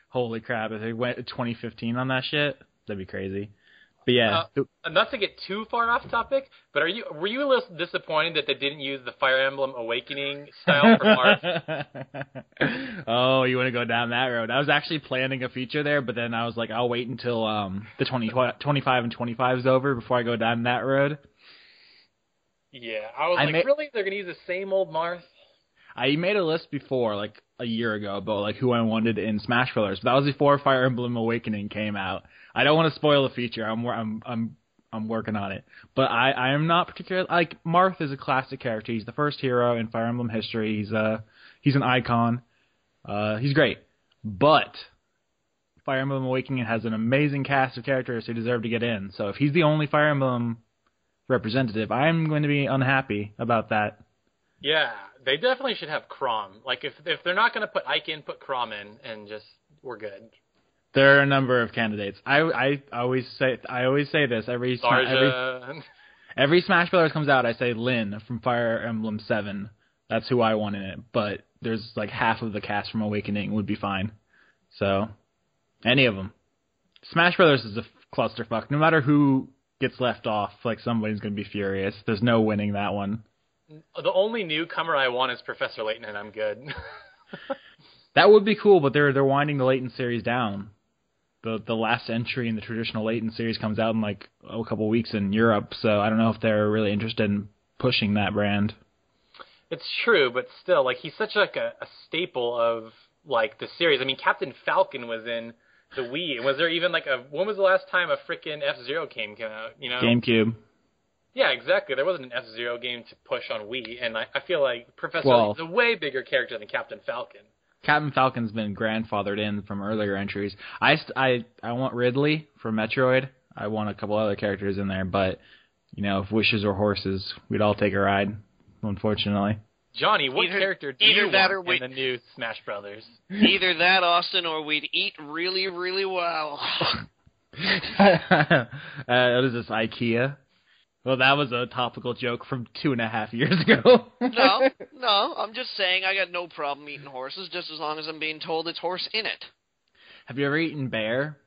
Holy crap, if they went 2015 on that shit, that'd be crazy. But yeah. Not to get too far off topic, but were you a little disappointed that they didn't use the Fire Emblem Awakening style for Marth? Oh, you want to go down that road? I was actually planning a feature there, but then I was like, I'll wait until the 25 and 25 is over before I go down that road. Yeah, I was really? They're going to use the same old Marth? I made a list before, like a year ago, about like who I wanted in Smash Brothers. But that was before Fire Emblem Awakening came out. I don't want to spoil the feature. I'm working on it. But I am not particularly like Marth is a classic character. He's the first hero in Fire Emblem history. He's an icon. He's great. But Fire Emblem Awakening has an amazing cast of characters who deserve to get in. So if he's the only Fire Emblem representative, I'm going to be unhappy about that. Yeah, they definitely should have Chrom. Like if they're not going to put Ike in, put Chrom in, and just we're good. There are a number of candidates. I always say this every Smash Brothers comes out. I say Lyn from Fire Emblem 7. That's who I want in it. But there's like half of the cast from Awakening would be fine. So any of them. Smash Brothers is a clusterfuck. No matter who gets left off, like somebody's gonna be furious. There's no winning that one. The only newcomer I want is Professor Layton, and I'm good. That would be cool, but they're winding the Layton series down. the last entry in the traditional Layton series comes out in like a couple weeks in Europe, so I don't know if they're really interested in pushing that brand. It's true, but still, like, he's such like a staple of like the series. I mean, Captain Falcon was in the Wii. And was there even like when was the last time a freaking F-Zero game came out? You know, GameCube. Yeah, exactly. There wasn't an F-Zero game to push on Wii, and I feel like Professor Layton's a way bigger character than Captain Falcon. Captain Falcon's been grandfathered in from earlier entries. I want Ridley from Metroid. I want a couple other characters in there, but you know, if wishes were horses, we'd all take a ride. Unfortunately. Johnny, what character do you want in the new Smash Brothers? Either that, Austin, or we'd eat really, really well. What is this, IKEA? Well, that was a topical joke from 2.5 years ago. No, I'm just saying I got no problem eating horses, just as long as I'm being told it's horse in it. Have you ever eaten bear?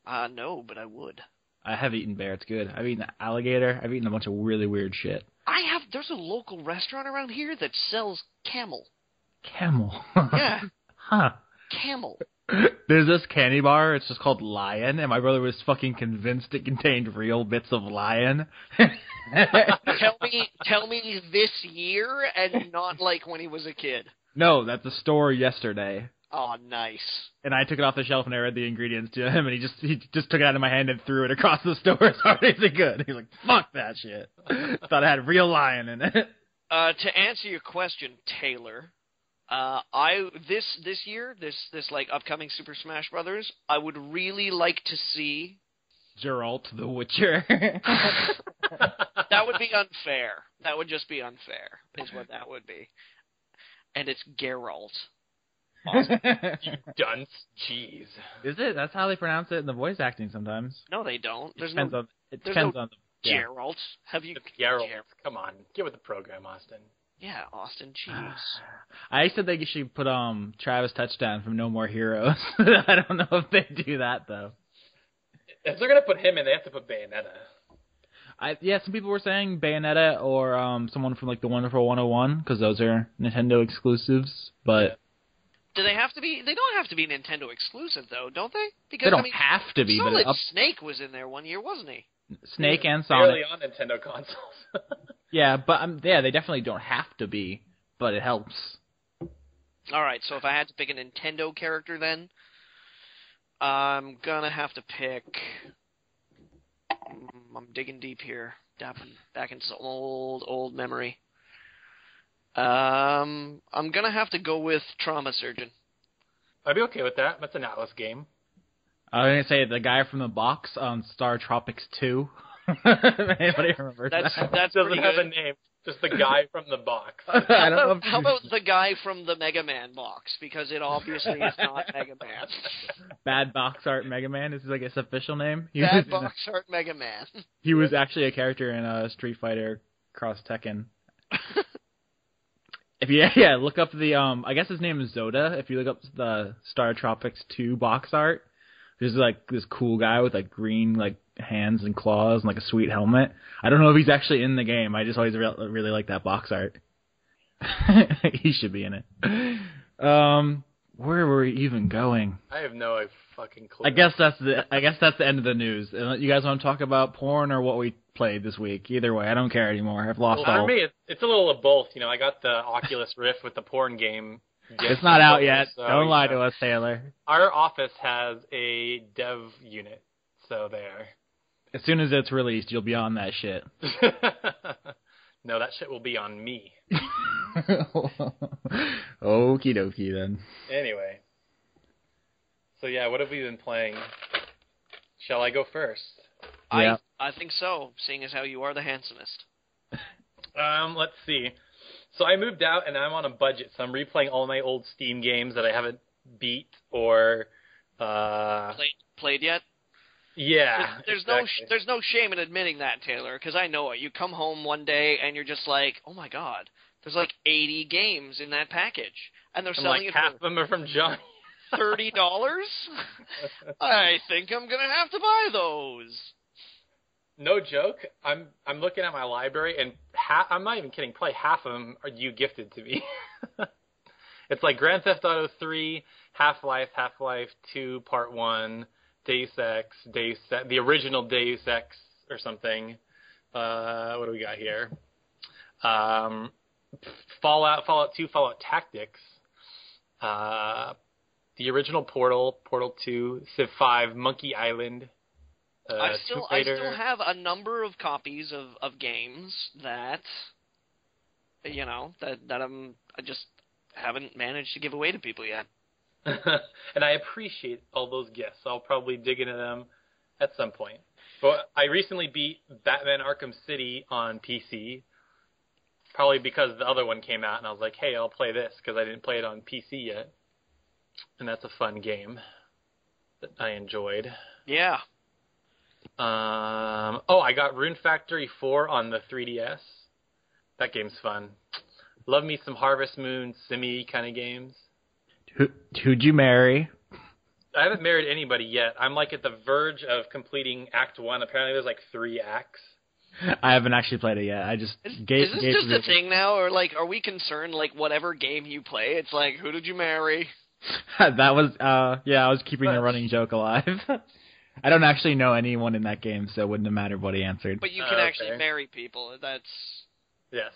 No, but I would. I have eaten bear. It's good. I've eaten alligator. I've eaten a bunch of really weird shit. There's a local restaurant around here that sells camel. Camel? Yeah. Huh. Camel. There's this candy bar. It's just called Lion, and my brother was fucking convinced it contained real bits of lion. Tell me this year, and not like when he was a kid. No, that's a store yesterday. Oh, nice. And I took it off the shelf and I read the ingredients to him, and he just took it out of my hand and threw it across the store as hard as he could. He's like, "Fuck that shit." Thought it had real lion in it. To answer your question, Taylor, this year, this like upcoming Super Smash Brothers, I would really like to see Geralt the Witcher. That would be unfair. That would just be unfair, is what that would be. And it's Geralt. Awesome. You dunce. Jeez. Is it? That's how they pronounce it in the voice acting sometimes. No, they don't. It depends on the Geralt. Have you? Geralt. Come on, get with the program, Austin. Yeah, Austin. Jeez. I said they should put Travis Touchdown from No More Heroes. I don't know if they do that though. If they're gonna put him in, they have to put Bayonetta. Some people were saying Bayonetta or someone from like the Wonderful 101 because those are Nintendo exclusives, but. Do they have to be? They don't have to be Nintendo exclusive, though, don't they? Because they don't have to be. Solid Snake was in there one year, wasn't he? Snake and Sonic. Barely on Nintendo consoles. Yeah, but they definitely don't have to be, but it helps. All right, so if I had to pick a Nintendo character, then I'm gonna have to pick. I'm digging deep here, back into some old memory. I'm gonna have to go with Trauma Surgeon. I'd be okay with that. That's an Atlas game. I was gonna say the guy from the box on Star Tropics 2. Anybody remember that? That doesn't have a name. Just the guy from the box. I don't know. How about the guy from the Mega Man box? Because it obviously is not Mega Man. Bad Box Art Mega Man is like his official name. Bad Box Art Mega Man. He was actually a character in Street Fighter Cross Tekken. If you look up the I guess his name is Zoda. If you look up the Star Tropics 2 box art, there's like this cool guy with like green like hands and claws and like a sweet helmet. I don't know if he's actually in the game. I just always really like that box art. He should be in it. Where were we even going? I have no fucking clue. I guess that's the end of the news. You guys want to talk about porn or what we played this week? Either way, I don't care anymore. I've lost all. For me, it's a little of both. You know, I got the Oculus Rift with the porn game. It's not out yet. So, don't lie to us, Taylor. Our office has a dev unit, so there. As soon as it's released, you'll be on that shit. No, that shit will be on me. Okie dokie then. Anyway. So yeah, what have we been playing? Shall I go first? Yeah. I think so, seeing as how you are the handsomest. Let's see. So I moved out and I'm on a budget, so I'm replaying all my old Steam games that I haven't beat or played yet. Yeah. There's no shame in admitting that, Taylor, because I know it. You come home one day and you're just like, oh my god, there's like 80 games in that package, and they're selling it half for of them are from Johnny. $30. I think I'm gonna have to buy those. No joke. I'm looking at my library, and I'm not even kidding. Probably half of them are you gifted to me. It's like Grand Theft Auto 3, Half-Life 2 Part 1, Deus Ex, the original Deus Ex or something. What do we got here? Fallout 2, Fallout Tactics. The original Portal 2, Civ 5, Monkey Island. I still have a number of copies of games that I just haven't managed to give away to people yet. And I appreciate all those gifts. I'll probably dig into them at some point. But I recently beat Batman Arkham City on PC, probably because the other one came out, and I was like, hey, I'll play this, because I didn't play it on PC yet. And that's a fun game that I enjoyed. Yeah. I got Rune Factory 4 on the 3DS. That game's fun. Love me some Harvest Moon, Simi kind of games. Who'd you marry? I haven't married anybody yet. I'm like at the verge of completing Act 1. Apparently there's like 3 acts. I haven't actually played it yet. I just is this just a thing now, or like, are we concerned like whatever game you play, it's like, who did you marry? That was I was keeping a running joke alive. I don't actually know anyone in that game, so it wouldn't have mattered what he answered. But you can actually marry people. That's yes.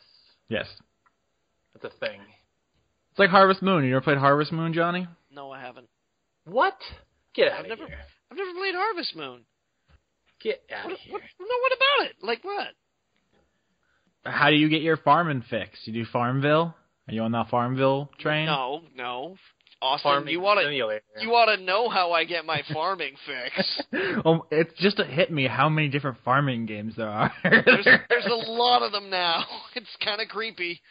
That's a thing. It's like Harvest Moon. You ever played Harvest Moon, Johnny? No, I haven't. What? Get out of here. I've never played Harvest Moon. Get out of here. What about it? Like what? How do you get your farming fix? You do Farmville? Are you on that Farmville train? No. Austin, Farming you want to know how I get my farming fix. Well, it's just to hit me how many different farming games there are. There's a lot of them now. It's kind of creepy.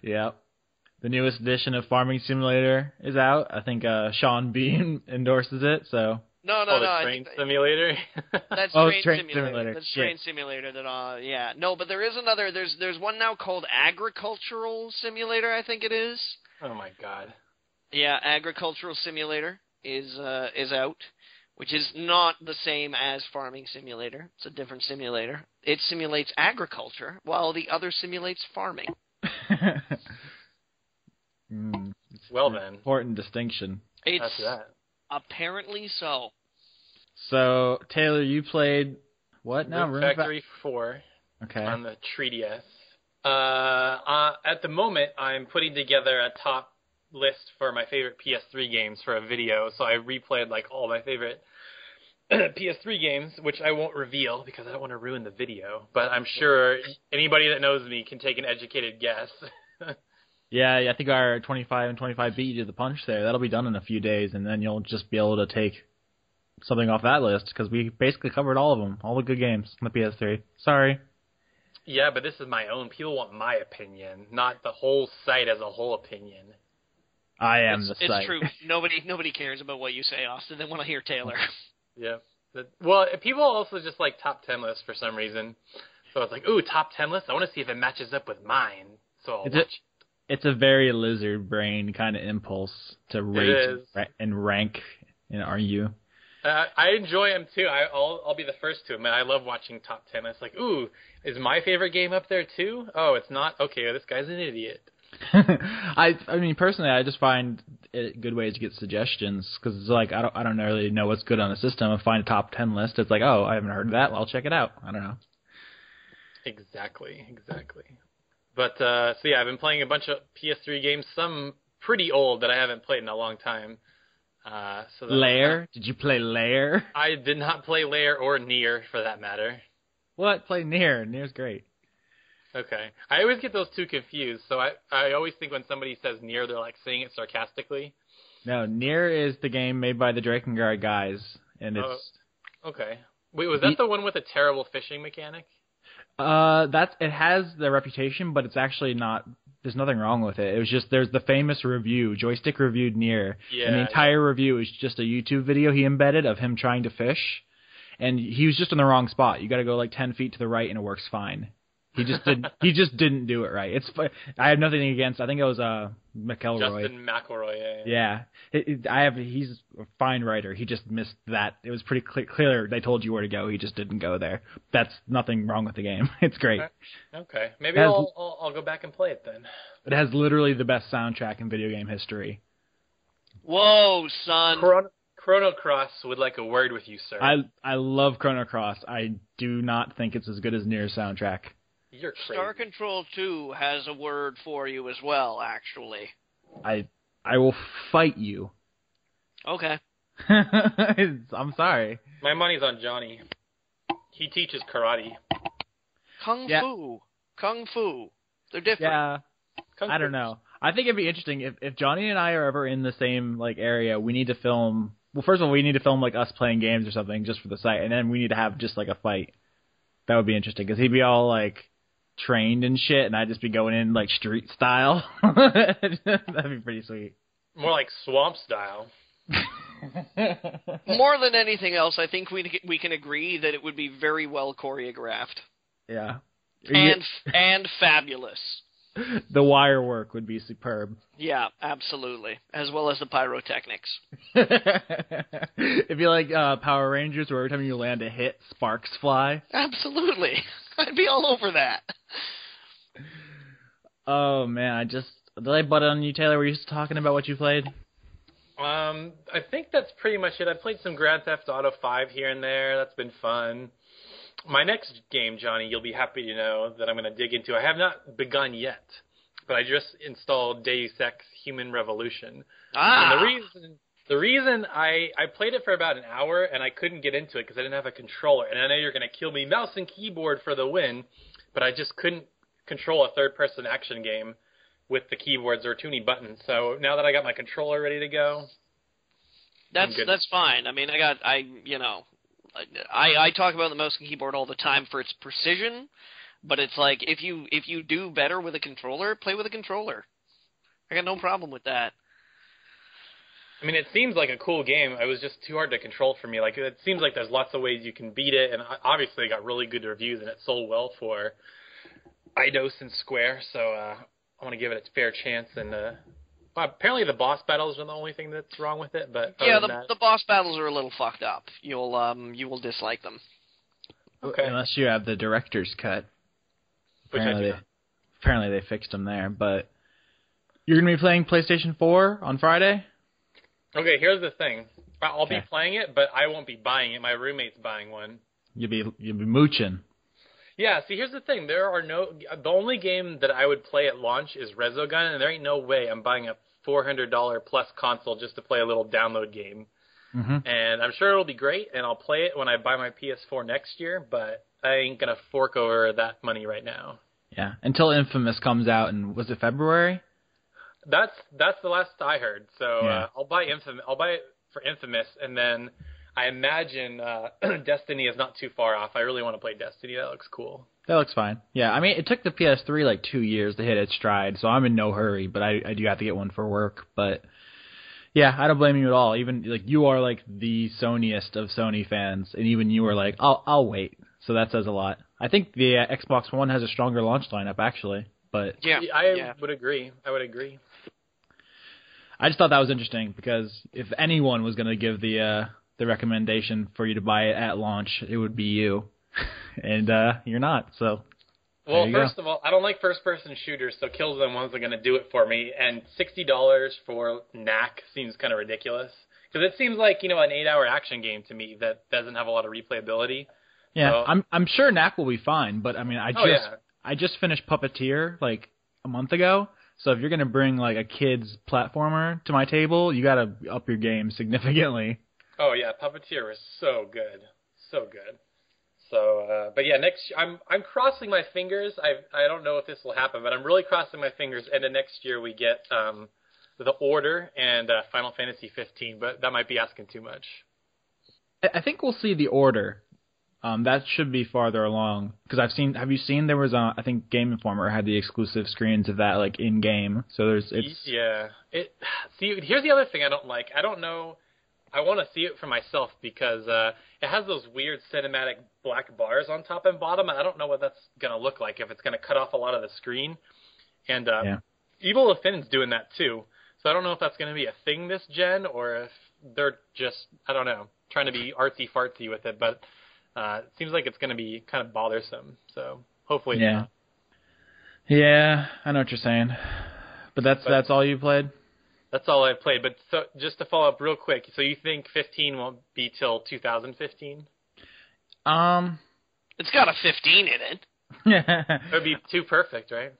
Yeah. The newest edition of Farming Simulator is out. I think Sean Bean endorses it, so... No. The Train Simulator? That's Train Simulator. That's Train Simulator. No, but there is another... There's one now called Agricultural Simulator, I think it is. Oh, my God. Yeah, Agricultural Simulator is out, which is not the same as Farming Simulator. It's a different simulator. It simulates agriculture, while the other simulates farming. Well, then. Important distinction. That's that. Apparently so. So, Taylor, you played what now? Rune Factory 4 on the 3DS. At the moment, I'm putting together a top list for my favorite PS3 games for a video, so I replayed like all my favorite PS3 games, which I won't reveal because I don't want to ruin the video, but I'm sure anybody that knows me can take an educated guess. Yeah, I think our 25 and 25 beat you to the punch there. That'll be done in a few days, and then you'll just be able to take something off that list, because we basically covered all of them, all the good games on the PS3. Sorry. Yeah, but this is my own. People want my opinion, not the whole site as a whole opinion. I am the site. It's true. Nobody cares about what you say, Austin. They want to hear Taylor. Yeah. Well, people also just like top 10 lists for some reason. So it's like, ooh, top 10 list? I want to see if it matches up with mine. So I'll watch it. It's a very lizard brain kind of impulse to rate and rank and argue. I enjoy them too. I'll be the first to admit I love watching top 10 lists. Like, ooh, is my favorite game up there too? Oh, it's not? Okay, this guy's an idiot. I mean, personally, I just find it good ways to get suggestions, because it's like I don't really know what's good on a system. I find a top 10 list. It's like, oh, I haven't heard of that. Well, I'll check it out. I don't know. Exactly. But so yeah, I've been playing a bunch of PS3 games. Some pretty old that I haven't played in a long time. Lair? Did you play Lair? I did not play Lair or Nier, for that matter. What? Play Nier. Nier's great. Okay. I always get those two confused, so I always think when somebody says Nier, they're like saying it sarcastically. No, Nier is the game made by the Drakengard guys, and it's... Okay. Wait, was that the one with a terrible fishing mechanic? It has the reputation, but it's actually not. There's nothing wrong with it. It was just there's the famous review. Joystick reviewed Nier, and the entire review is just a YouTube video he embedded of him trying to fish, and he was just in the wrong spot. You got to go like 10 feet to the right, and it works fine. He just didn't. He just didn't do it right. I have nothing against. I think it was McElroy. Justin McElroy. Yeah. He's a fine writer. He just missed that. It was pretty clear. They told you where to go. He just didn't go there. That's nothing wrong with the game. It's great. Okay. Maybe I'll go back and play it then. It has literally the best soundtrack in video game history. Whoa, son. Chrono Cross would like a word with you, sir. I love Chrono Cross. I do not think it's as good as Nier's soundtrack. You're crazy. Star Control 2 has a word for you as well, actually. I will fight you. Okay. I'm sorry. My money's on Johnny. He teaches karate. Kung Fu. They're different. Yeah. Kung I Fu. don't know. I think it'd be interesting if Johnny and I are ever in the same like area. We need to film. Well, first of all, we need to film like us playing games or something just for the site, and then we need to have just like a fight. That would be interesting because he'd be all like trained and shit, and I'd just be going in like street style. That'd be pretty sweet. More like swamp style. More than anything else, I think we can agree that it would be very well choreographed. Yeah. And fabulous. The wire work would be superb. Yeah, absolutely. As well as the pyrotechnics. It'd be like Power Rangers, where every time you land a hit, sparks fly. Absolutely. I'd be all over that. Oh, man, did I butt on you, Taylor? Were you just talking about what you played? I think that's pretty much it. I played some Grand Theft Auto 5 here and there. That's been fun. My next game, Johnny, you'll be happy to know that I'm going to dig into. I have not begun yet, but I just installed Deus Ex Human Revolution. Ah! And the reason I played it for about an hour and I couldn't get into it because I didn't have a controller. And I know you're going to kill me, mouse and keyboard for the win, but I just couldn't control a third-person action game with the keyboards or too many buttons. So now that I got my controller ready to go, that's fine. I mean, I talk about the mouse and keyboard all the time for its precision, but it's like if you do better with a controller, play with a controller. I got no problem with that. I mean, it seems like a cool game. It was just too hard to control for me. Like, it seems like there's lots of ways you can beat it, and obviously it got really good reviews, and it sold well for Eidos and Square, so I want to give it its fair chance. And apparently the boss battles are the only thing that's wrong with it, but yeah, the boss battles are a little fucked up. You will dislike them. Okay. Unless you have the director's cut. Which I do. Apparently they fixed them there, but you're going to be playing PlayStation 4 on Friday? Okay, here's the thing. I'll be Okay. playing it, but I won't be buying it. My roommate's buying one. You'll be mooching. Yeah, see, here's the thing. The only game that I would play at launch is Resogun, and there ain't no way I'm buying a $400 plus console just to play a little download game. Mm-hmm. And I'm sure it'll be great, and I'll play it when I buy my PS4 next year, but I ain't going to fork over that money right now. Yeah, until Infamous comes out in, was it February? That's the last I heard. So Yeah. I'll buy it for Infamous, and then I imagine Destiny is not too far off. I really want to play Destiny. That looks cool. That looks fine. Yeah, I mean, it took the PS3 like 2 years to hit its stride, so I'm in no hurry, but I do have to get one for work. But yeah, I don't blame you at all. Even like you are like the Sonyest of Sony fans, and even you were like, I'll wait. So that says a lot. I think the Xbox One has a stronger launch lineup actually, but Yeah, I would agree. I just thought that was interesting because if anyone was going to give the recommendation for you to buy it at launch, it would be you, and you're not. So, Well, first of all, I don't like first-person shooters, so Killzone ones are going to do it for me. And $60 for Knack seems kind of ridiculous because it seems like an 8-hour action game to me that doesn't have a lot of replayability. Yeah, so, I'm sure Knack will be fine, but I mean, I just finished Puppeteer like a month ago. So if you're gonna bring like a kid's platformer to my table, you gotta up your game significantly. Oh yeah, Puppeteer was so good. So, but yeah, I'm crossing my fingers. I don't know if this will happen, but I'm really crossing my fingers. End of next year we get The Order and Final Fantasy 15, but that might be asking too much. I think we'll see The Order. That should be farther along because have you seen there was I think Game Informer had the exclusive screens of that like in game. So here's the other thing I don't like. I don't know. I want to see it for myself because it has those weird cinematic black bars on top and bottom, and I don't know what that's gonna look like. If it's gonna cut off a lot of the screen, and Evil Within's doing that too. So I don't know if that's gonna be a thing this gen or if they're just trying to be artsy fartsy with it, but. It seems like it's going to be kind of bothersome, so hopefully not. Yeah, I know what you're saying. But that's all you played? That's all I've played. But so, just to follow up real quick, so you think 15 won't be till 2015? It's got a 15 in it. It would be too perfect, right?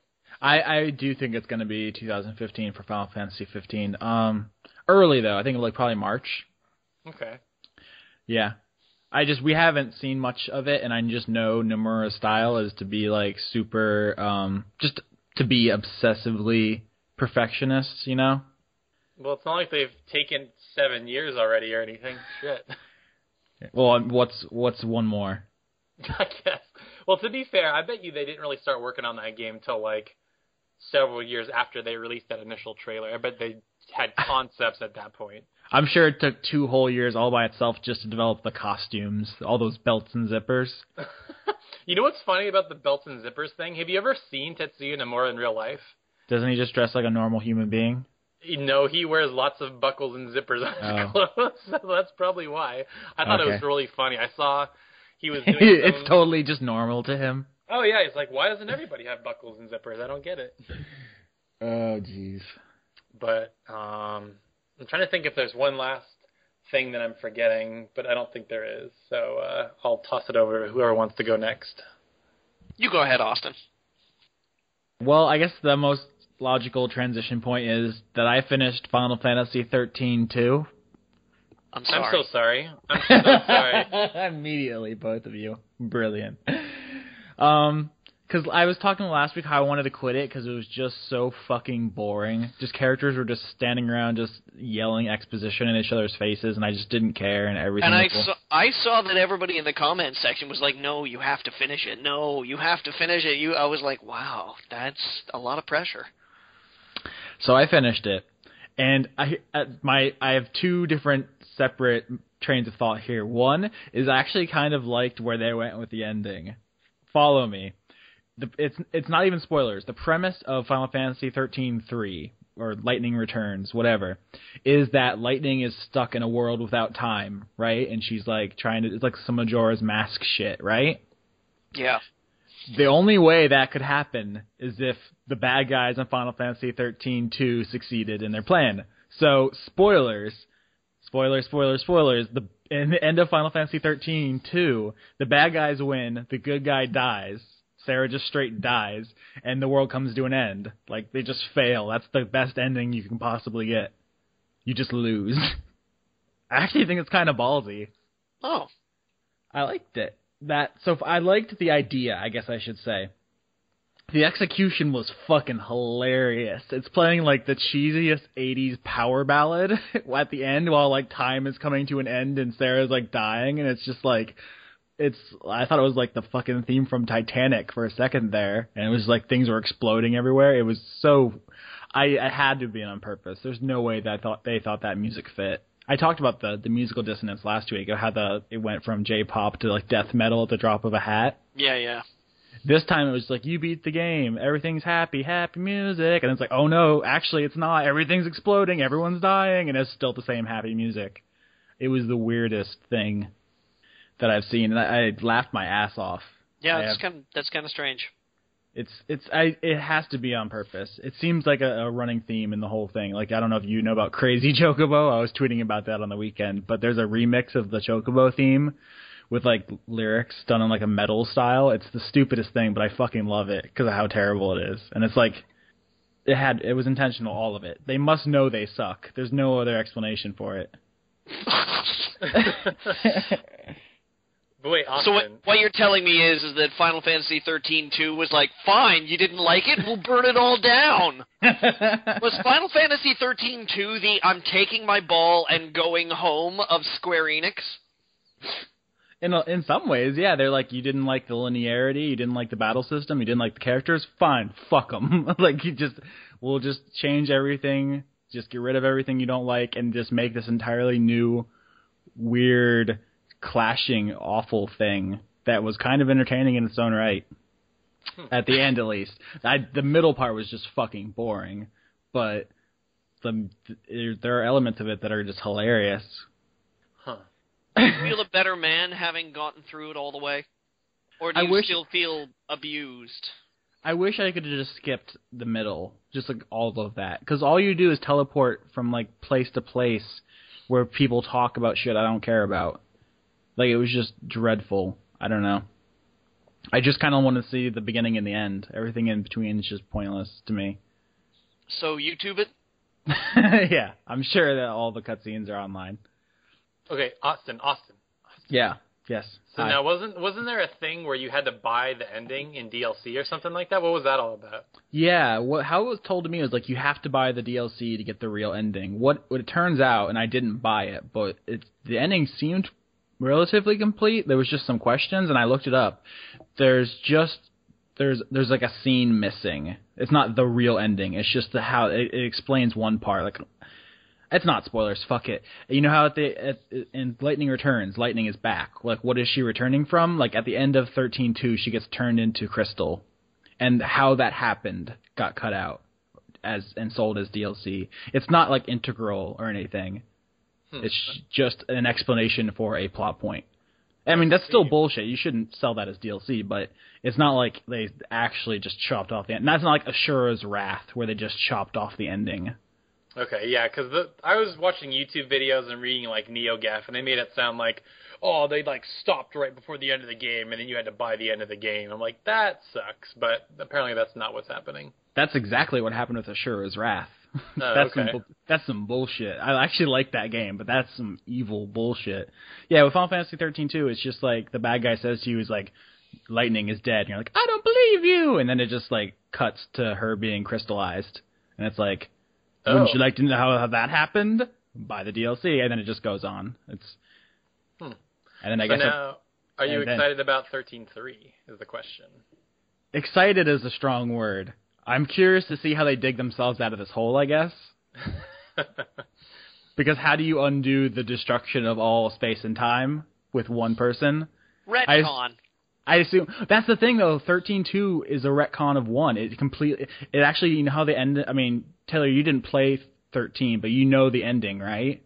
I do think it's going to be 2015 for Final Fantasy 15. Early though, I think like probably March. Okay. Yeah. We haven't seen much of it, and I just know Nomura's style is to be like super, just to be obsessively perfectionist, you know? Well, it's not like they've taken 7 years already or anything. Shit. Well, what's one more? I guess. Well, to be fair, I bet you they didn't really start working on that game till like several years after they released that initial trailer. I bet they had concepts at that point. I'm sure it took 2 whole years all by itself just to develop the costumes, all those belts and zippers. You know what's funny about the belts and zippers thing? Have you ever seen Tetsuya Nomura in real life? Doesn't he just dress like a normal human being? No, he wears lots of buckles and zippers on his clothes, so that's probably why. I thought it was really funny. I saw he was doing It's totally just normal to him. Oh, yeah, he's like, why doesn't everybody have buckles and zippers? I don't get it. Oh, jeez. But I'm trying to think if there's one last thing that I'm forgetting, but I don't think there is. So I'll toss it over to whoever wants to go next. You go ahead, Austin. Well, I guess the most logical transition point is that I finished Final Fantasy 13 too. I'm sorry. I'm so sorry. I'm so sorry. Immediately, both of you. Brilliant. Because I was talking last week how I wanted to quit it because it was just so fucking boring. Just characters were just standing around just yelling exposition in each other's faces, and I just didn't care, and everything. And I saw that everybody in the comments section was like, no, you have to finish it. No, you have to finish it. I was like, wow, that's a lot of pressure. So I finished it, and I have 2 different separate trains of thought here. One is I actually kind of liked where they went with the ending. Follow me. It's not even spoilers. The premise of Final Fantasy 13-3, or Lightning Returns, whatever, is that Lightning is stuck in a world without time, right? And she's like it's like some Majora's Mask shit, right? Yeah. The only way that could happen is if the bad guys in Final Fantasy 13-2 succeeded in their plan. So, spoilers. In the end of Final Fantasy 13-2, the bad guys win, the good guy dies, Sarah just straight dies, and the world comes to an end. Like, they just fail. That's the best ending you can possibly get. You just lose. I actually think it's kind of ballsy. Oh. I liked it. I liked the idea, I guess I should say. The execution was fucking hilarious. It's playing like the cheesiest 80s power ballad at the end while like time is coming to an end and Sarah's like dying, and it's just like I thought it was like the fucking theme from Titanic for a second there, and it was like things were exploding everywhere. It was so I had to be on purpose. There's no way that they thought that music fit. I talked about the musical dissonance last week, how it went from J-pop to like death metal at the drop of a hat. Yeah. This time it was like, you beat the game, everything's happy music, and it's like, oh no, actually it's not, everything's exploding, everyone's dying, and it's still the same happy music. It was the weirdest thing that I've seen, and I laughed my ass off. Yeah, that's kind of strange. It has to be on purpose. It seems like a running theme in the whole thing. Like, I don't know if you know about Crazy Chocobo. I was tweeting about that on the weekend, but there's a remix of the Chocobo theme with like lyrics done in like a metal style. It's the stupidest thing, but I fucking love it because of how terrible it is. And it's like it was intentional, all of it. They must know they suck. There's no other explanation for it. But wait, Austin. So what you're telling me is that Final Fantasy 13-2 was like, fine, you didn't like it, we'll burn it all down. Was Final Fantasy 13-2 the I'm taking my ball and going home of Square Enix? In some ways, yeah. They're like, you didn't like the linearity, you didn't like the battle system, you didn't like the characters, fine, fuck them. Like, we'll just change everything, just get rid of everything you don't like, and just make this entirely new, weird, clashing, awful thing that was kind of entertaining in its own right. At the end, at least. The middle part was just fucking boring, but there are elements of it that are just hilarious. Huh. Do you feel a better man having gotten through it all the way? Or do you still feel abused? I wish I could have just skipped the middle, just like all of that, because all you do is teleport from like place to place where people talk about shit I don't care about. Like, it was just dreadful. I don't know. I just kind of want to see the beginning and the end. Everything in between is just pointless to me. So YouTube it? Yeah, I'm sure that all the cutscenes are online. Okay, Austin. Yeah, yes. So now, wasn't there a thing where you had to buy the ending in DLC or something like that? What was that all about? Yeah, how it was told to me was like you have to buy the DLC to get the real ending. What it turns out, and I didn't buy it, but the ending seemed relatively complete. There was just some questions, and I looked it up. There's like a scene missing. It's not the real ending. It's just how it explains one part. Like, it's not spoilers. Fuck it. You know how in Lightning Returns, Lightning is back. Like, what is she returning from? Like, at the end of 13.2, she gets turned into Crystal, and how that happened got cut out and sold as DLC. It's not like integral or anything. It's just an explanation for a plot point. I mean, that's still bullshit. You shouldn't sell that as DLC, but it's not like they actually just chopped off the end. That's not like Ashura's Wrath, where they just chopped off the ending. Okay, yeah, because I was watching YouTube videos and reading, like, NeoGAF, and they made it sound like, oh, they, like, stopped right before the end of the game, and then you had to buy the end of the game. I'm like, that sucks, but apparently that's not what's happening. That's exactly what happened with Ashura's Wrath. That's some bullshit. I actually like that game, but that's some evil bullshit. Yeah, with Final Fantasy 13-2, it's just like the bad guy says to you, he's like, Lightning is dead. And you're like, I don't believe you! And then it just, like, cuts to her being crystallized. And it's like, wouldn't you like to know how that happened? Buy the DLC, and then it just goes on. It's, and then I guess. Now, are you excited about 13.3? Is the question. Excited is a strong word. I'm curious to see how they dig themselves out of this hole, I guess. Because how do you undo the destruction of all space and time with one person? Retcon. I assume that's the thing, though. 13.2 is a retcon of 1. It actually, you know how they end. I mean, Taylor, you didn't play 13, but you know the ending, right?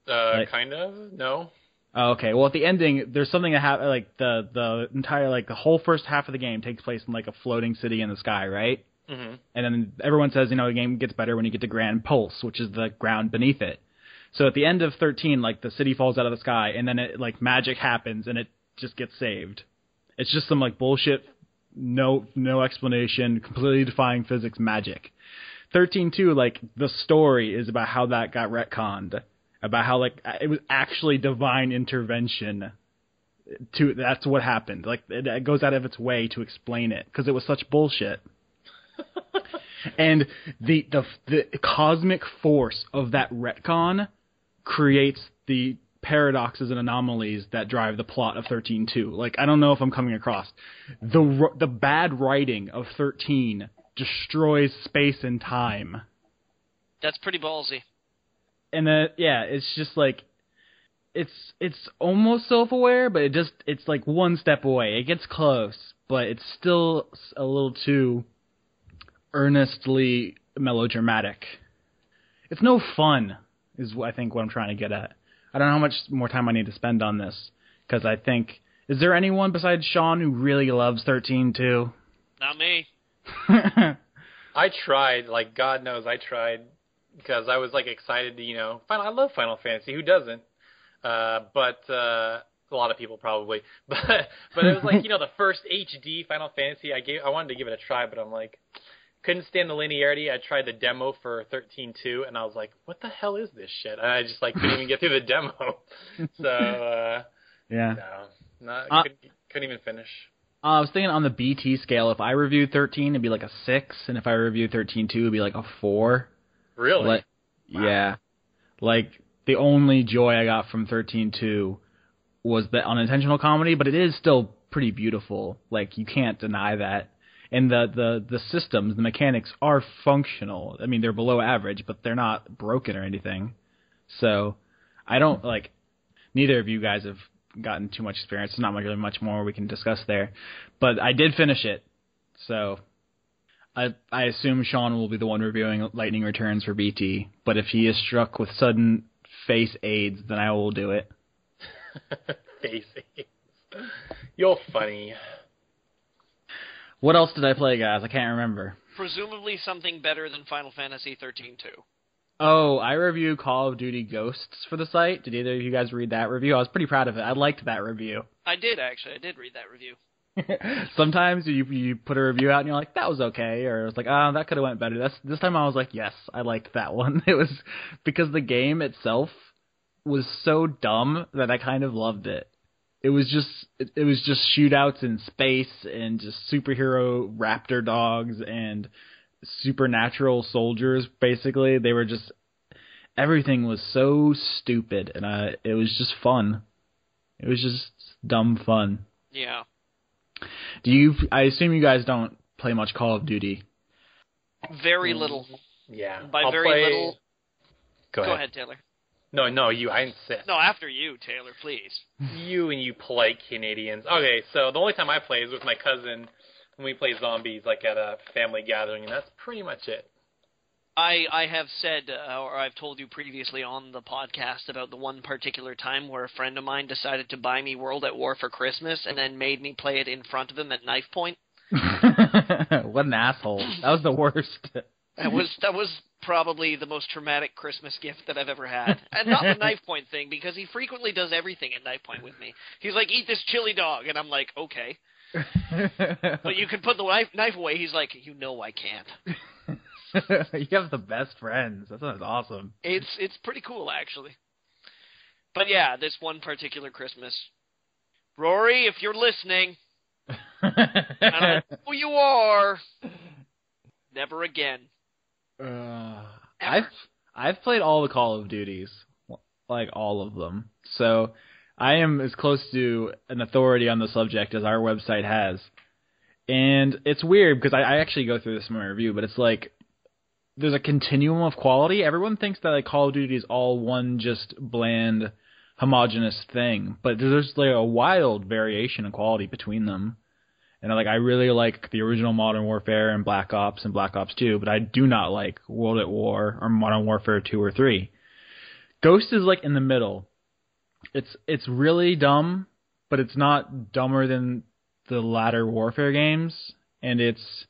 Kind of. No. Oh, okay. Well, at the ending, there's something that happens. Like the entire, like the whole first half of the game takes place in like a floating city in the sky, right? Mm-hmm. And then everyone says, you know, the game gets better when you get to Grand Pulse, which is the ground beneath it. So at the end of 13, like the city falls out of the sky, and then it like magic happens, and it just gets saved. It's just some like bullshit, no explanation, completely defying physics magic. 13.2, like the story is about how that got retconned, about how like it was actually divine intervention. That's what happened. Like it goes out of its way to explain it because it was such bullshit. And the cosmic force of that retcon creates the paradoxes and anomalies that drive the plot of 13.2. Like, I don't know if I'm coming across. The bad writing of 13 destroys space and time. That's pretty ballsy. And it's just like, it's almost self-aware, but it's like one step away. It gets close, but it's still a little too earnestly melodramatic. It's no fun, is I think what I'm trying to get at. I don't know how much more time I need to spend on this, because I think, is there anyone besides Sean who really loves 13.2? Not me. I tried, like, God knows I tried, because I was, like, excited to, you know, I love Final Fantasy, who doesn't? But a lot of people probably. But it was like, you know, the first HD Final Fantasy I wanted to give it a try, but I'm like, couldn't stand the linearity. I tried the demo for 13.2, and I was like, what the hell is this shit? And I just, like, couldn't even get through the demo. So, yeah. No, couldn't even finish. I was thinking on the BT scale, if I reviewed 13, it'd be like a 6, and if I reviewed 13.2, it'd be like a 4. Really? Like, wow. Yeah. Like, the only joy I got from 13.2 was the unintentional comedy, but it is still pretty beautiful. Like, you can't deny that. And the systems, the mechanics are functional. I mean, they're below average, but they're not broken or anything. So, I don't, like, neither of you guys have gotten too much experience. There's not really much more we can discuss there. But I did finish it. So, I assume Sean will be the one reviewing Lightning Returns for BT. But if he is struck with sudden face AIDS, then I will do it. Face AIDS. You're funny. What else did I play, guys? I can't remember. Presumably something better than Final Fantasy 13-2. Oh, I reviewed Call of Duty Ghosts for the site. Did either of you guys read that review? I was pretty proud of it. I liked that review. I did, actually. I did read that review. Sometimes you put a review out and you're like, that was okay, or it's like, that could have went better. This time I was like, yes, I liked that one. It was because the game itself was so dumb that I kind of loved it. It was just shootouts in space and just superhero raptor dogs and supernatural soldiers. Basically, they were just everything was so stupid, and it was just fun. It was just dumb fun. Yeah. I assume you guys don't play much Call of Duty. Very little. Yeah. By little. Go ahead, Taylor. No, you. I insist. No, after you, Taylor, please. You and you polite Canadians. Okay, so the only time I play is with my cousin when we play zombies, like at a family gathering, and that's pretty much it. I have said, or I've told you previously on the podcast about the one particular time where a friend of mine decided to buy me World at War for Christmas and then made me play it in front of him at knife point. What an asshole. That was the worst. That was probably the most traumatic Christmas gift that I've ever had. And not the knife point thing, because he frequently does everything at knife point with me. He's like, eat this chili dog, and I'm like, okay. But you can put the knife away. He's like, you know I can't. You have the best friends. That sounds awesome. It's pretty cool, actually. But yeah, this one particular Christmas. Rory, if you're listening, and I know who you are, never again. I've played all the Call of Duties, like all of them. So I am as close to an authority on the subject as our website has. And it's weird because I actually go through this in my review, but it's like there's a continuum of quality. Everyone thinks that like Call of Duty is all one just bland, homogenous thing, but there's like a wild variation in quality between them. And like I really like the original Modern Warfare and Black Ops 2, but I do not like World at War or Modern Warfare 2 or 3. Ghost is like in the middle. It's really dumb, but it's not dumber than the latter Warfare games, and it's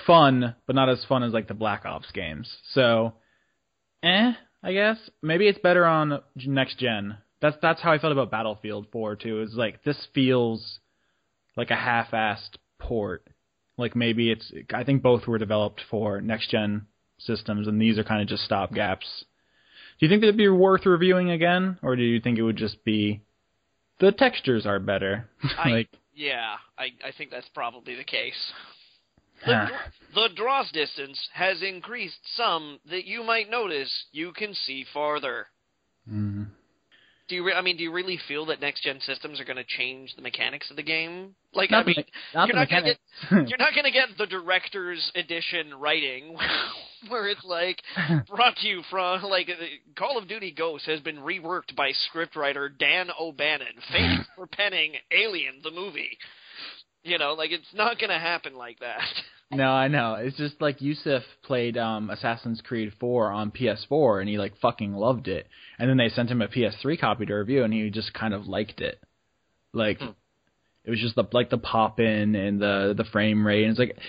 fun, but not as fun as like the Black Ops games. So, I guess maybe it's better on next gen. That's how I felt about Battlefield 4 too. Is like this feels like a half-assed port. Like maybe I think both were developed for next gen systems, and these are kind of just stopgaps. Do you think that'd be worth reviewing again, or do you think it would just be the textures are better? I think that's probably the case. The draws distance has increased some that you might notice you can see farther. Mm-hmm. Do you really feel that next gen systems are going to change the mechanics of the game? Like, you're not going to get the director's edition writing where it's like brought to you from like Call of Duty Ghosts has been reworked by scriptwriter Dan O'Bannon, famous for penning Alien the movie. You know, like it's not going to happen like that. No, I know. It's just like Yusuf played Assassin's Creed 4 on PS4, and he like fucking loved it. And then they sent him a PS3 copy to review, and he just kind of liked it. Like, it was just the pop-in and the frame rate. And it's like,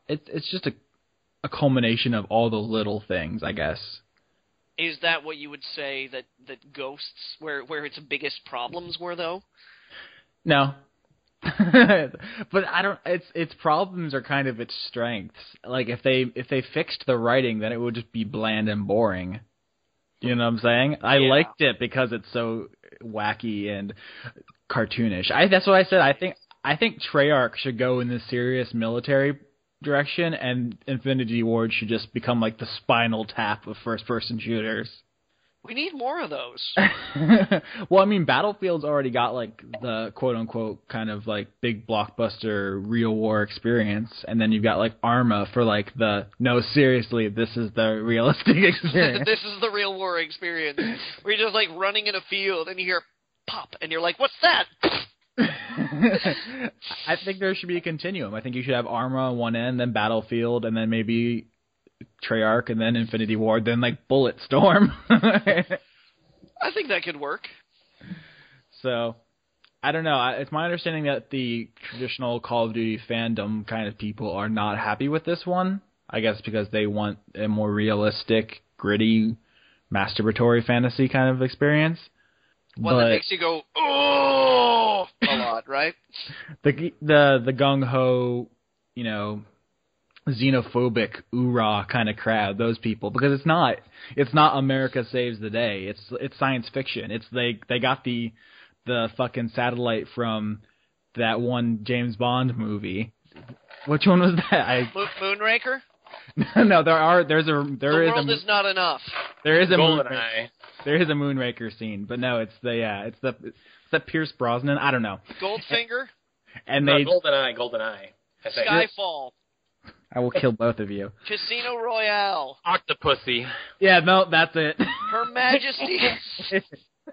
it's just a culmination of all the little things, I guess. Is that what you would say that Ghosts, where its biggest problems were, though? No. But I don't. Its problems are kind of its strengths. Like if they fixed the writing, then it would just be bland and boring. You know what I'm saying? I liked it because it's so wacky and cartoonish. That's what I said. I think Treyarch should go in this serious military direction, and Infinity Ward should just become like the Spinal Tap of first-person shooters. We need more of those. Well, I mean, Battlefield's already got, like, the quote-unquote kind of, like, big blockbuster real war experience, and then you've got, like, Arma for, like, no, seriously, this is the realistic experience. This is the real war experience. Where you're just, like, running in a field, and you hear pop, and you're like, what's that? I think there should be a continuum. I think you should have Arma on one end, then Battlefield, and then maybe Treyarch, and then Infinity Ward, then like Bulletstorm. I think that could work. So, I don't know. It's my understanding that the traditional Call of Duty fandom kind of people are not happy with this one. I guess because they want a more realistic, gritty, masturbatory fantasy kind of experience. One that makes you go, oh, a lot, right? The gung ho, xenophobic oorah kind of crowd, those people, because it's not America saves the day. It's science fiction. It's they got the fucking satellite from that one James Bond movie. Which one was that? Moonraker? No, the world is not enough. There is a GoldenEye. There is a Moonraker scene, but no, it's the Pierce Brosnan. I don't know. Goldfinger? And GoldenEye. I think. Skyfall. I will kill both of you. Casino Royale. Octopussy. Yeah, no, that's it. Her Majesty.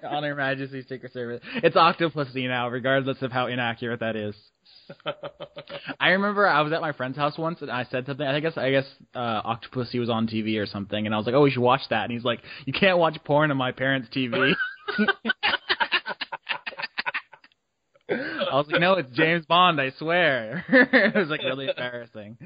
On Her Majesty's Secret Service. It's Octopussy now, regardless of how inaccurate that is. I remember I was at my friend's house once and I said something. I guess Octopussy was on TV or something, and I was like, "Oh, we should watch that." And he's like, "You can't watch porn on my parents' TV." I was like, "No, it's James Bond, I swear." It was like really embarrassing.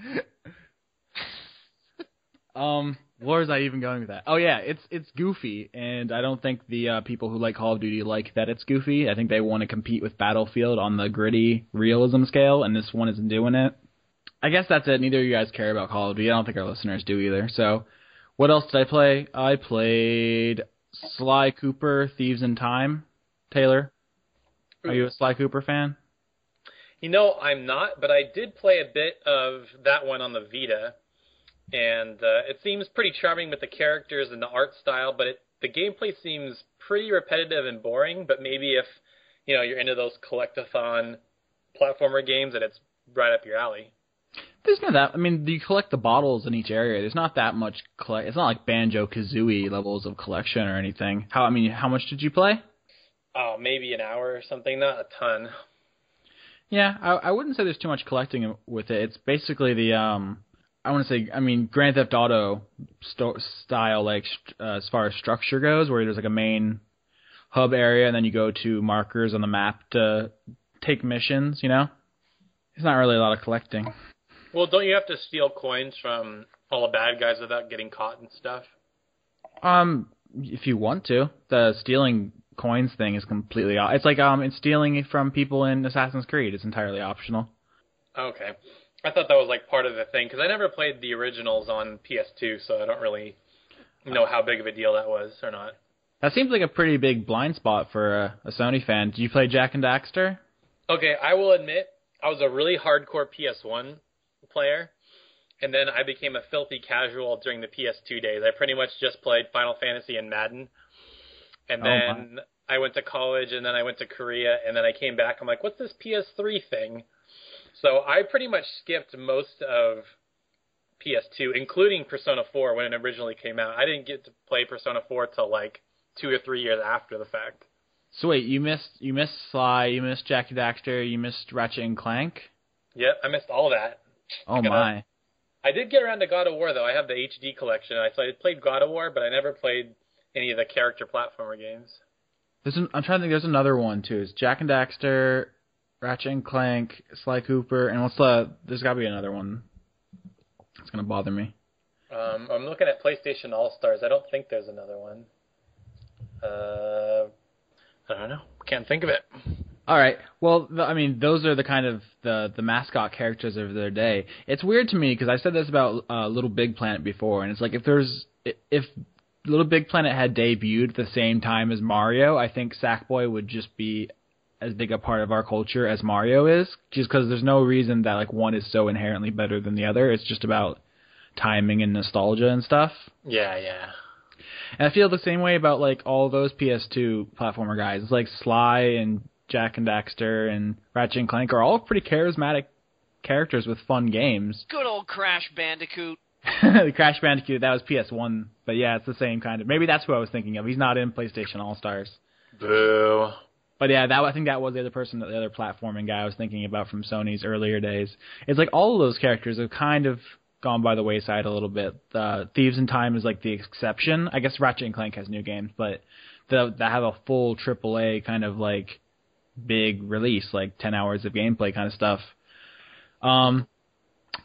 Where was I even going with that? Oh yeah, it's goofy, and I don't think the people who like Call of Duty like that it's goofy. I think they want to compete with Battlefield on the gritty realism scale, and this one isn't doing it. I guess that's it. Neither of you guys care about Call of Duty. I don't think our listeners do either. So, what else did I play? I played Sly Cooper, Thieves in Time. Taylor, are you a Sly Cooper fan? I'm not, but I did play a bit of that one on the Vita. And it seems pretty charming with the characters and the art style, but the gameplay seems pretty repetitive and boring. But maybe if you're into those collectathon platformer games, that it's right up your alley. There's not that. I mean, you collect the bottles in each area. There's not that much. It's not like Banjo-Kazooie levels of collection or anything. How much did you play? Oh, maybe an hour or something. Not a ton. Yeah, I wouldn't say there's too much collecting with it. It's basically the Grand Theft Auto style, like as far as structure goes, where there's like a main hub area, and then you go to markers on the map to take missions. It's not really a lot of collecting. Well, don't you have to steal coins from all the bad guys without getting caught and stuff? If you want to, the stealing coins thing is completely. It's like it's stealing from people in Assassin's Creed. It's entirely optional. Okay. I thought that was like part of the thing, because I never played the originals on PS2, so I don't really know how big of a deal that was or not. That seems like a pretty big blind spot for a Sony fan. Did you play Jak and Daxter? Okay, I will admit, I was a really hardcore PS1 player, and then I became a filthy casual during the PS2 days. I pretty much just played Final Fantasy and Madden, and then I went to college, and then I went to Korea, and then I came back. I'm like, what's this PS3 thing? So I pretty much skipped most of PS2, including Persona 4 when it originally came out. I didn't get to play Persona 4 till like 2 or 3 years after the fact. So wait, you missed Sly, you missed Jak and Daxter, you missed Ratchet and Clank? Yep, I missed all that. Oh my. I did get around to God of War, though. I have the HD collection. So I played God of War, but I never played any of the character platformer games. I'm trying to think, there's another one, too. It's Jak and Daxter, Ratchet and Clank, Sly Cooper, and there's got to be another one. It's going to bother me. I'm looking at PlayStation All-Stars. I don't think there's another one. I don't know. Can't think of it. All right. Well, those are the kind of the mascot characters of their day. It's weird to me because I said this about Little Big Planet before, and it's like if Little Big Planet had debuted at the same time as Mario, I think Sackboy would just be as big a part of our culture as Mario is, just because there's no reason that like one is so inherently better than the other. It's just about timing and nostalgia and stuff. Yeah. And I feel the same way about like all those PS2 platformer guys. It's like Sly and Jak and Daxter and Ratchet and Clank are all pretty charismatic characters with fun games. Good old Crash Bandicoot. The Crash Bandicoot, that was PS1, but yeah, it's the same kind of. Maybe that's who I was thinking of. He's not in PlayStation All-Stars. Boo. But yeah, I think that was the other platforming guy I was thinking about from Sony's earlier days. It's like all of those characters have kind of gone by the wayside a little bit. Thieves in Time is like the exception. I guess Ratchet and Clank has new games, but that have a full AAA kind of like big release, like 10 hours of gameplay kind of stuff.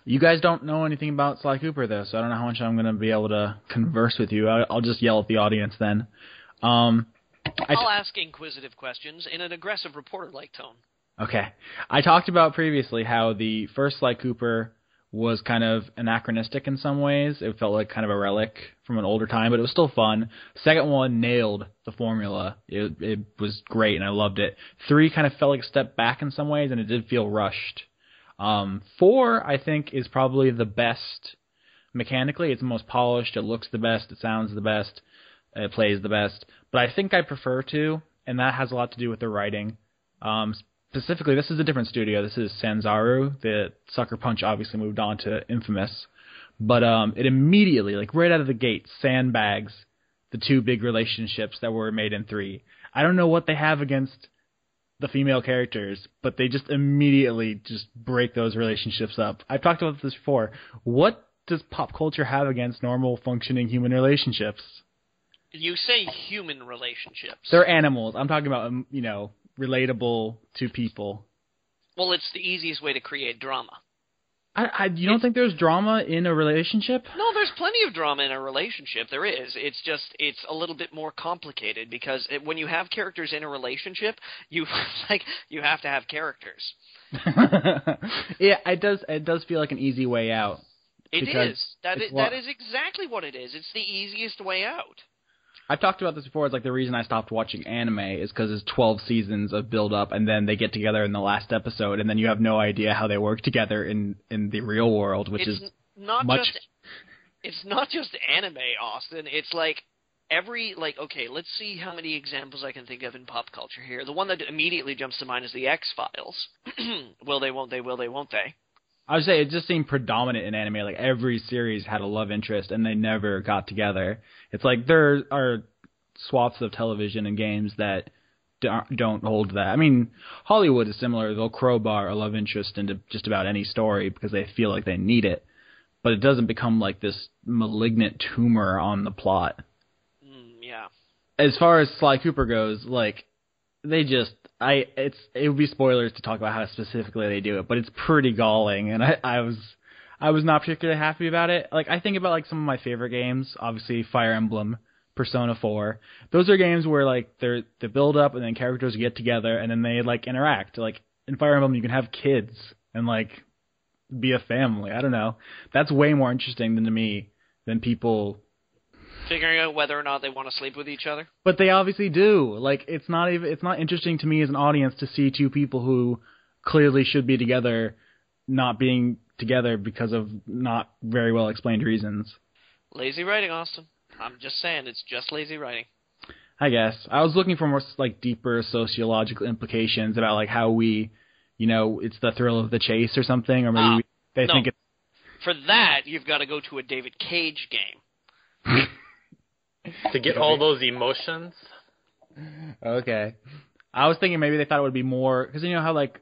You guys don't know anything about Sly Cooper, though, so I don't know how much I'm going to be able to converse with you. I'll just yell at the audience then. I'll ask inquisitive questions in an aggressive reporter-like tone. Okay. I talked about previously how the first Sly Cooper was kind of anachronistic in some ways. It felt like kind of a relic from an older time, but it was still fun. The second one nailed the formula. It was great, and I loved it. 3 kind of felt like a step back in some ways, and it did feel rushed. 4, I think, is probably the best mechanically. It's the most polished. It looks the best. It sounds the best. It plays the best. But I think I prefer 2, and that has a lot to do with the writing. Specifically, this is a different studio. This is Sanzaru. The Sucker Punch obviously moved on to Infamous. But it immediately, like right out of the gate, sandbags the 2 big relationships that were made in 3. I don't know what they have against the female characters, but they just immediately just break those relationships up. I've talked about this before. What does pop culture have against normal functioning human relationships? You say human relationships. They're animals. I'm talking about, relatable to people. Well, it's the easiest way to create drama. You don't think there's drama in a relationship? No, there's plenty of drama in a relationship. There is. It's just, it's a little bit more complicated because when you have characters in a relationship, you have to have characters. Yeah, it does feel like an easy way out. It is. That is exactly what it is. It's the easiest way out. I've talked about this before. It's like the reason I stopped watching anime is because it's 12 seasons of build-up, and then they get together in the last episode, and then you have no idea how they work together in the real world, which it's is not much... It's not just anime, Austin. It's like okay, let's see how many examples I can think of in pop culture here. The one that immediately jumps to mind is the X-Files. Will they, won't they, will they, won't they? I would say it just seemed predominant in anime. Like every series had a love interest, and they never got together. It's like there are swaths of television and games that don't hold that. I mean, Hollywood is similar. They'll crowbar a love interest into just about any story because they feel like they need it. But it doesn't become like this malignant tumor on the plot. Yeah. As far as Sly Cooper goes, like it would be spoilers to talk about how specifically they do it, but it's pretty galling, and I was not particularly happy about it. Like I think about like some of my favorite games, obviously Fire Emblem, Persona 4. Those are games where like they're the build up and then characters get together and then they like interact. Like in Fire Emblem you can have kids and like be a family. I don't know. That's way more interesting to me than people figuring out whether or not they want to sleep with each other. But they obviously do. Like it's not interesting to me as an audience to see 2 people who clearly should be together not being together because of not very well explained reasons. Lazy writing, Austin. I'm just saying, it's just lazy writing. I guess. I was looking for more like deeper sociological implications about like how we, it's the thrill of the chase or something, or maybe they think it's... For that, you've got to go to a David Cage game. To get all those emotions? Okay. I was thinking maybe they thought it would be more... Because you know how like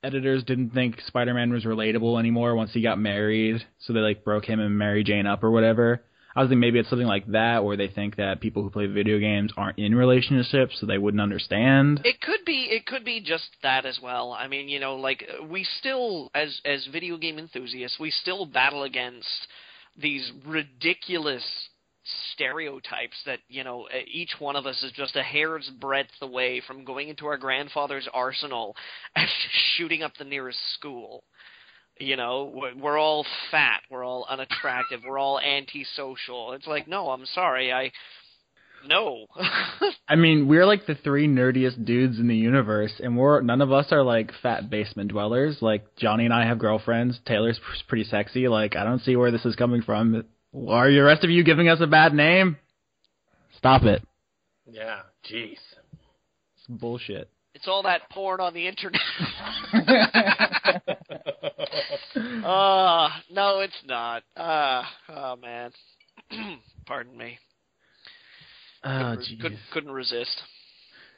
editors didn't think Spider-Man was relatable anymore once he got married, so they like broke him and Mary Jane up or whatever. I was thinking maybe it's something like that, where they think that people who play video games aren't in relationships, so they wouldn't understand. It could be just that as well. I mean, like we still, as video game enthusiasts, we still battle against these ridiculous stereotypes that, each one of us is just a hair's breadth away from going into our grandfather's arsenal and shooting up the nearest school. We're all fat, we're all unattractive, we're all antisocial. It's like, no, I'm sorry, no. I mean, we're like the 3 nerdiest dudes in the universe, and none of us are like fat basement dwellers. Like, Johnny and I have girlfriends, Taylor's pretty sexy, like, I don't see where this is coming from. Are the rest of you giving us a bad name? Stop it. Yeah, jeez. It's bullshit. It's all that porn on the internet. No, it's not. Oh, man. Pardon me. Oh, couldn't resist.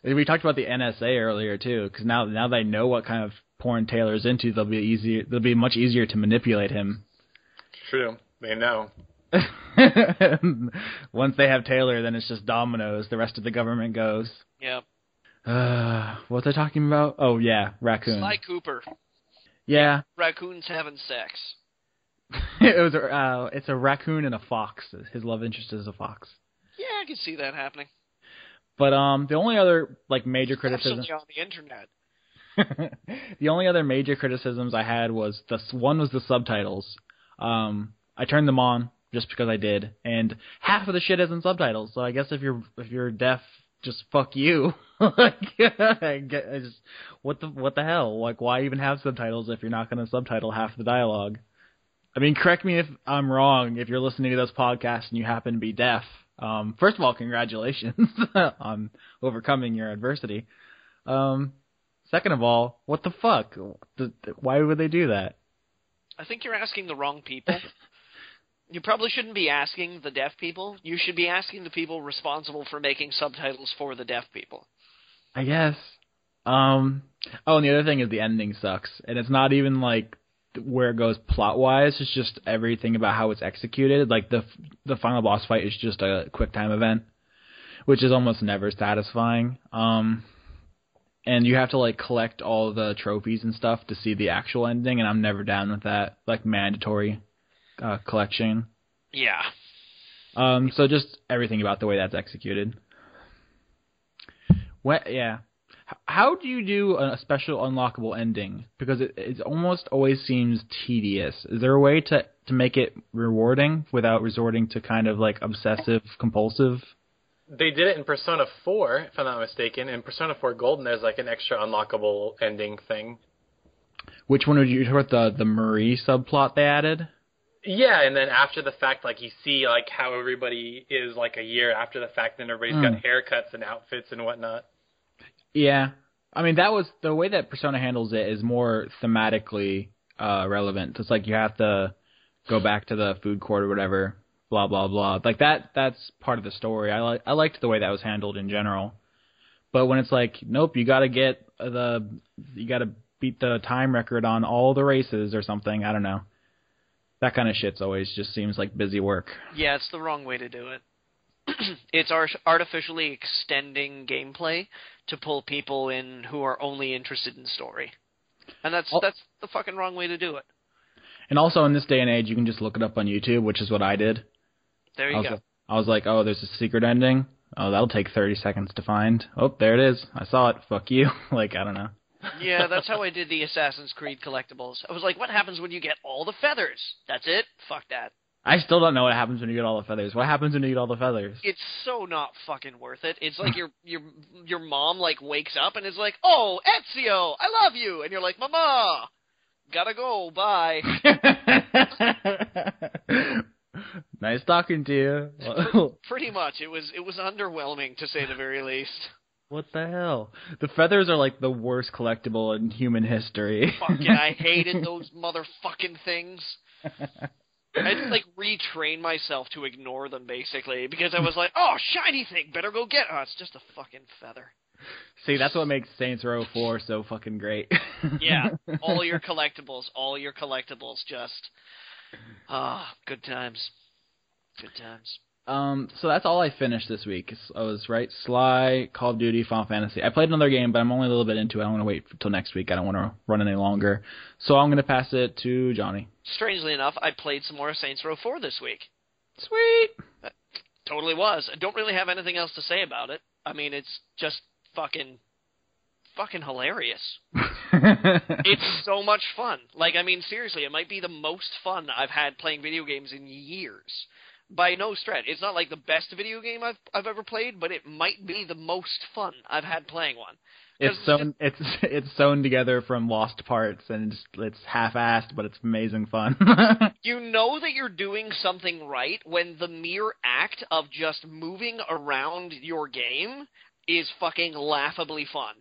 We talked about the NSA earlier, too, because now they know what kind of porn Taylor's into. They'll be much easier to manipulate him. True. They know. Once they have Taylor, then it's just dominoes. The rest of the government goes. Yep. What was I talking about? Oh, yeah, raccoon. Sly Cooper. Yeah. Raccoons having sex. It's a raccoon and a fox. His love interest is a fox. Yeah, I can see that happening. But the only other major criticism Especially on the internet. the only other major criticisms I had was one was the subtitles. I turned them on just because I did, and half of the shit isn't subtitles. So I guess if you're deaf, just fuck you. What the hell? Like, why even have subtitles if you're not going to subtitle half the dialogue? I mean, correct me if I'm wrong. If you're listening to this podcast and you happen to be deaf, first of all, congratulations on overcoming your adversity. Second of all, what the fuck? Why would they do that? I think you're asking the wrong people. You probably shouldn't be asking the deaf people. You should be asking the people responsible for making subtitles for the deaf people. I guess. And the other thing is the ending sucks. And it's not even, where it goes plot-wise. It's just everything about how it's executed. Like, the final boss fight is just a quick-time event, which is almost never satisfying. And you have to, collect all the trophies and stuff to see the actual ending, and I'm never down with that, mandatory collection. Yeah. So just everything about the way that's executed. Yeah. How do you do a special unlockable ending? Because it almost always seems tedious. Is there a way to make it rewarding without resorting to kind of obsessive compulsive? They did it in Persona 4, if I'm not mistaken. In Persona 4 Golden, there's an extra unlockable ending thing. Which one would you talk about? The Marie subplot they added? Yeah, and then after the fact, you see how everybody is a year after the fact, and everybody's got haircuts and outfits and whatnot. Yeah, I mean that was the way that Persona handles it is more thematically relevant. It's you have to go back to the food court or whatever, blah blah blah. That's part of the story. I liked the way that was handled in general. But when it's nope, you gotta beat the time record on all the races or something. I don't know. That kind of shit's always just seems like busy work. Yeah, it's the wrong way to do it. It's artificially extending gameplay to pull people in who are only interested in story. And that's the fucking wrong way to do it. And also in this day and age, you can just look it up on YouTube, which is what I did. There you go. I was like, oh, there's a secret ending. Oh, that'll take 30 seconds to find. Oh, there it is. I saw it. Fuck you. I don't know. Yeah, that's how I did the Assassin's Creed collectibles. I was like, what happens when you get all the feathers? That's it? Fuck that. I still don't know what happens when you get all the feathers. What happens when you get all the feathers? It's so not fucking worth it. It's like your mom wakes up and is like, "Oh, Ezio, I love you," and you're like, "Mama, gotta go, bye." Nice talking to you. Pretty much, it was underwhelming to say the very least. What the hell? The feathers are the worst collectible in human history. Fucking, I hated those motherfucking things. I had to retrain myself to ignore them basically because I was like, "Oh, shiny thing, better go get." Oh, it's just a fucking feather. See, that's what makes Saints Row 4 so fucking great. Yeah, all your collectibles, just good times. Good times. So that's all I finished this week. I was right. Sly, Call of Duty, Final Fantasy. I played another game, but I'm only a little bit into it. I want to wait until next week. I don't want to run any longer. So I'm going to pass it to Johnny. Strangely enough, I played some more Saints Row 4 this week. Sweet. Totally was. I don't really have anything else to say about it. I mean, it's just fucking hilarious. It's so much fun. Seriously, it might be the most fun I've had playing video games in years. By no stretch. It's not the best video game I've ever played, but it might be the most fun I've had playing one. It's sewn together from lost parts, and it's half-assed, but it's amazing fun. You know that you're doing something right when the mere act of just moving around your game is fucking laughably fun.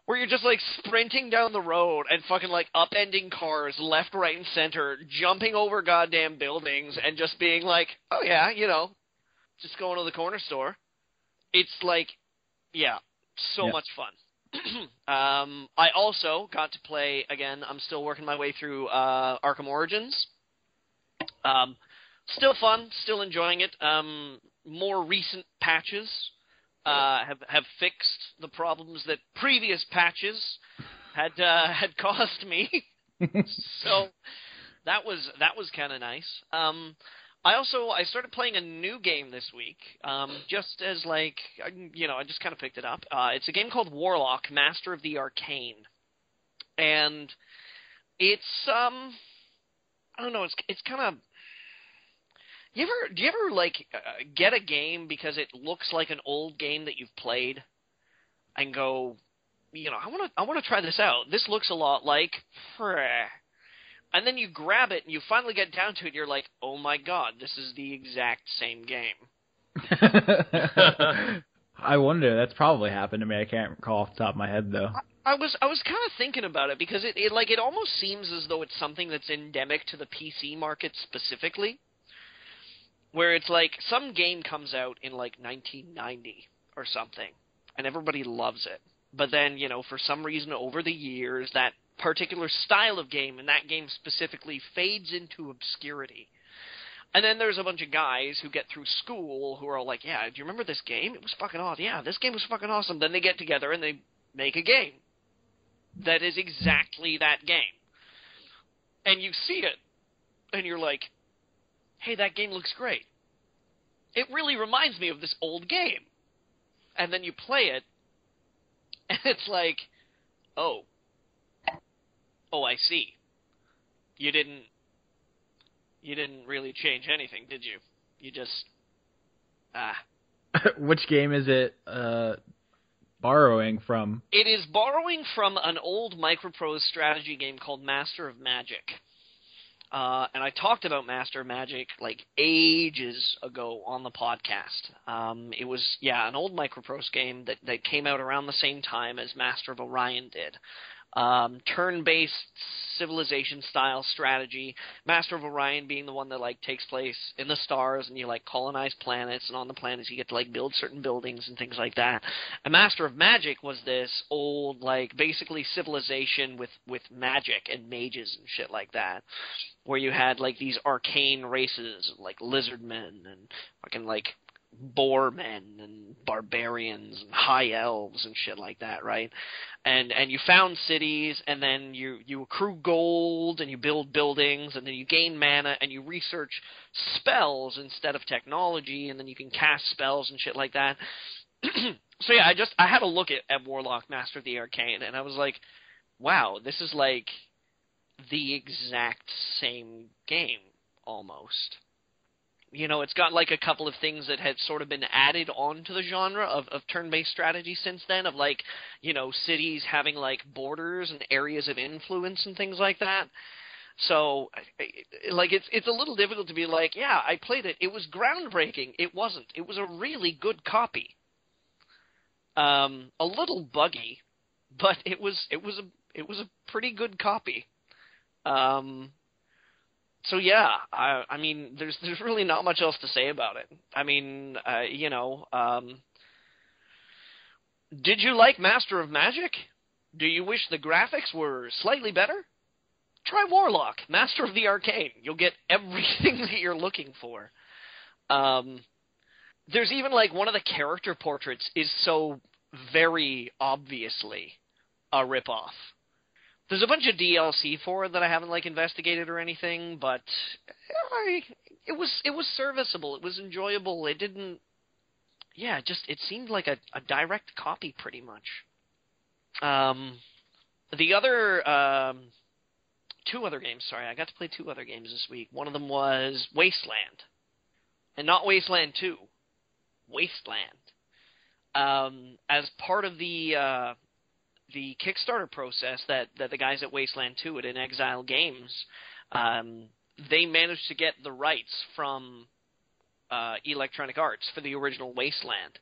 Where you're just sprinting down the road and fucking upending cars left, right, and center, jumping over goddamn buildings and just being oh yeah, just going to the corner store. It's much fun. I also got to play, again, I'm still working my way through Arkham Origins. Still fun, still enjoying it. More recent patches have fixed the problems that previous patches had caused me. So that was kind of nice. I started playing a new game this week, just as I just kind of picked it up. It's a game called Warlock, Master of the Arcane, and it's I don't know, it's kind of. Do you ever get a game because it looks like an old game that you've played, and go, I want to try this out. This looks a lot like, and then you grab it and you finally get down to it. And you're like, oh my god, this is the exact same game. I wonder. That's probably happened to me. I can't recall off the top of my head though. I was kind of thinking about it because it almost seems as though it's something that's endemic to the PC market specifically. Where it's like some game comes out in 1990 or something, and everybody loves it. But then, for some reason over the years, that particular style of game, and that game specifically, fades into obscurity. And then there's a bunch of guys who get through school who are all like, yeah, do you remember this game? It was fucking awesome. Yeah, this game was fucking awesome. Then they get together and they make a game that is exactly that game. And you see it, and you're like, hey, that game looks great. It really reminds me of this old game. And then you play it, and it's like, oh, I see. You didn't really change anything, did you? You just, Which game is it borrowing from? It is borrowing from an old Microprose strategy game called Master of Magic. And I talked about Master of Magic ages ago on the podcast. It was, an old Microprose game that came out around the same time as Master of Orion did. Turn-based civilization-style strategy. Master of Orion being the one that takes place in the stars, and you colonize planets, and on the planets you get to build certain buildings and things like that. And Master of Magic was this old basically civilization with magic and mages and shit like that, where you had these arcane races like lizardmen and fucking boar men and barbarians and high elves and shit like that, right? And you found cities, and then you accrue gold, and you build buildings, and then you gain mana, and you research spells instead of technology, and then you can cast spells and shit like that. So yeah, I had a look at Warlock, Master of the Arcane, and I was like, wow, this is the exact same game, almost. It's got a couple of things that had sort of been added onto the genre of turn-based strategy since then, of cities having borders and areas of influence and things like that. So, it's a little difficult to be yeah, I played it. It was groundbreaking. It wasn't. It was a really good copy. A little buggy, but it was a pretty good copy. So yeah, I mean, there's really not much else to say about it. I mean, did you like Master of Magic? Do you wish the graphics were slightly better? Try Warlock, Master of the Arcane. You'll get everything that you're looking for. There's even one of the character portraits is so very obviously a ripoff. There's a bunch of DLC for it that I haven't investigated or anything, but it was serviceable. It was enjoyable. It didn't. Yeah, it seemed like a direct copy, pretty much. The other two other games. Sorry, I got to play two other games this week. One of them was Wasteland, and not Wasteland 2. Wasteland. As part of the Kickstarter process that the guys at Wasteland 2 at In Exile Games, they managed to get the rights from Electronic Arts for the original Wasteland.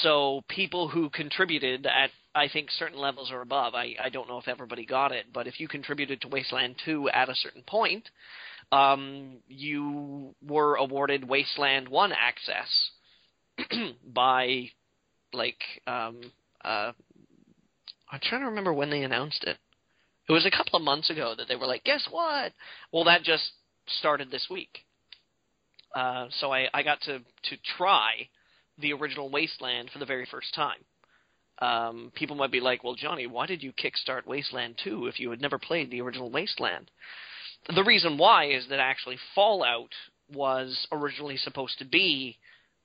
So people who contributed at, I think, certain levels or above, I don't know if everybody got it, but if you contributed to Wasteland 2 at a certain point, you were awarded Wasteland 1 access by, I'm trying to remember when they announced it. It was a couple of months ago that they were like, guess what? Well, that just started this week. So I got to try the original Wasteland for the very first time. People might be like, well, Johnny, why did you kickstart Wasteland 2 if you had never played the original Wasteland? The reason why is that actually Fallout was originally supposed to be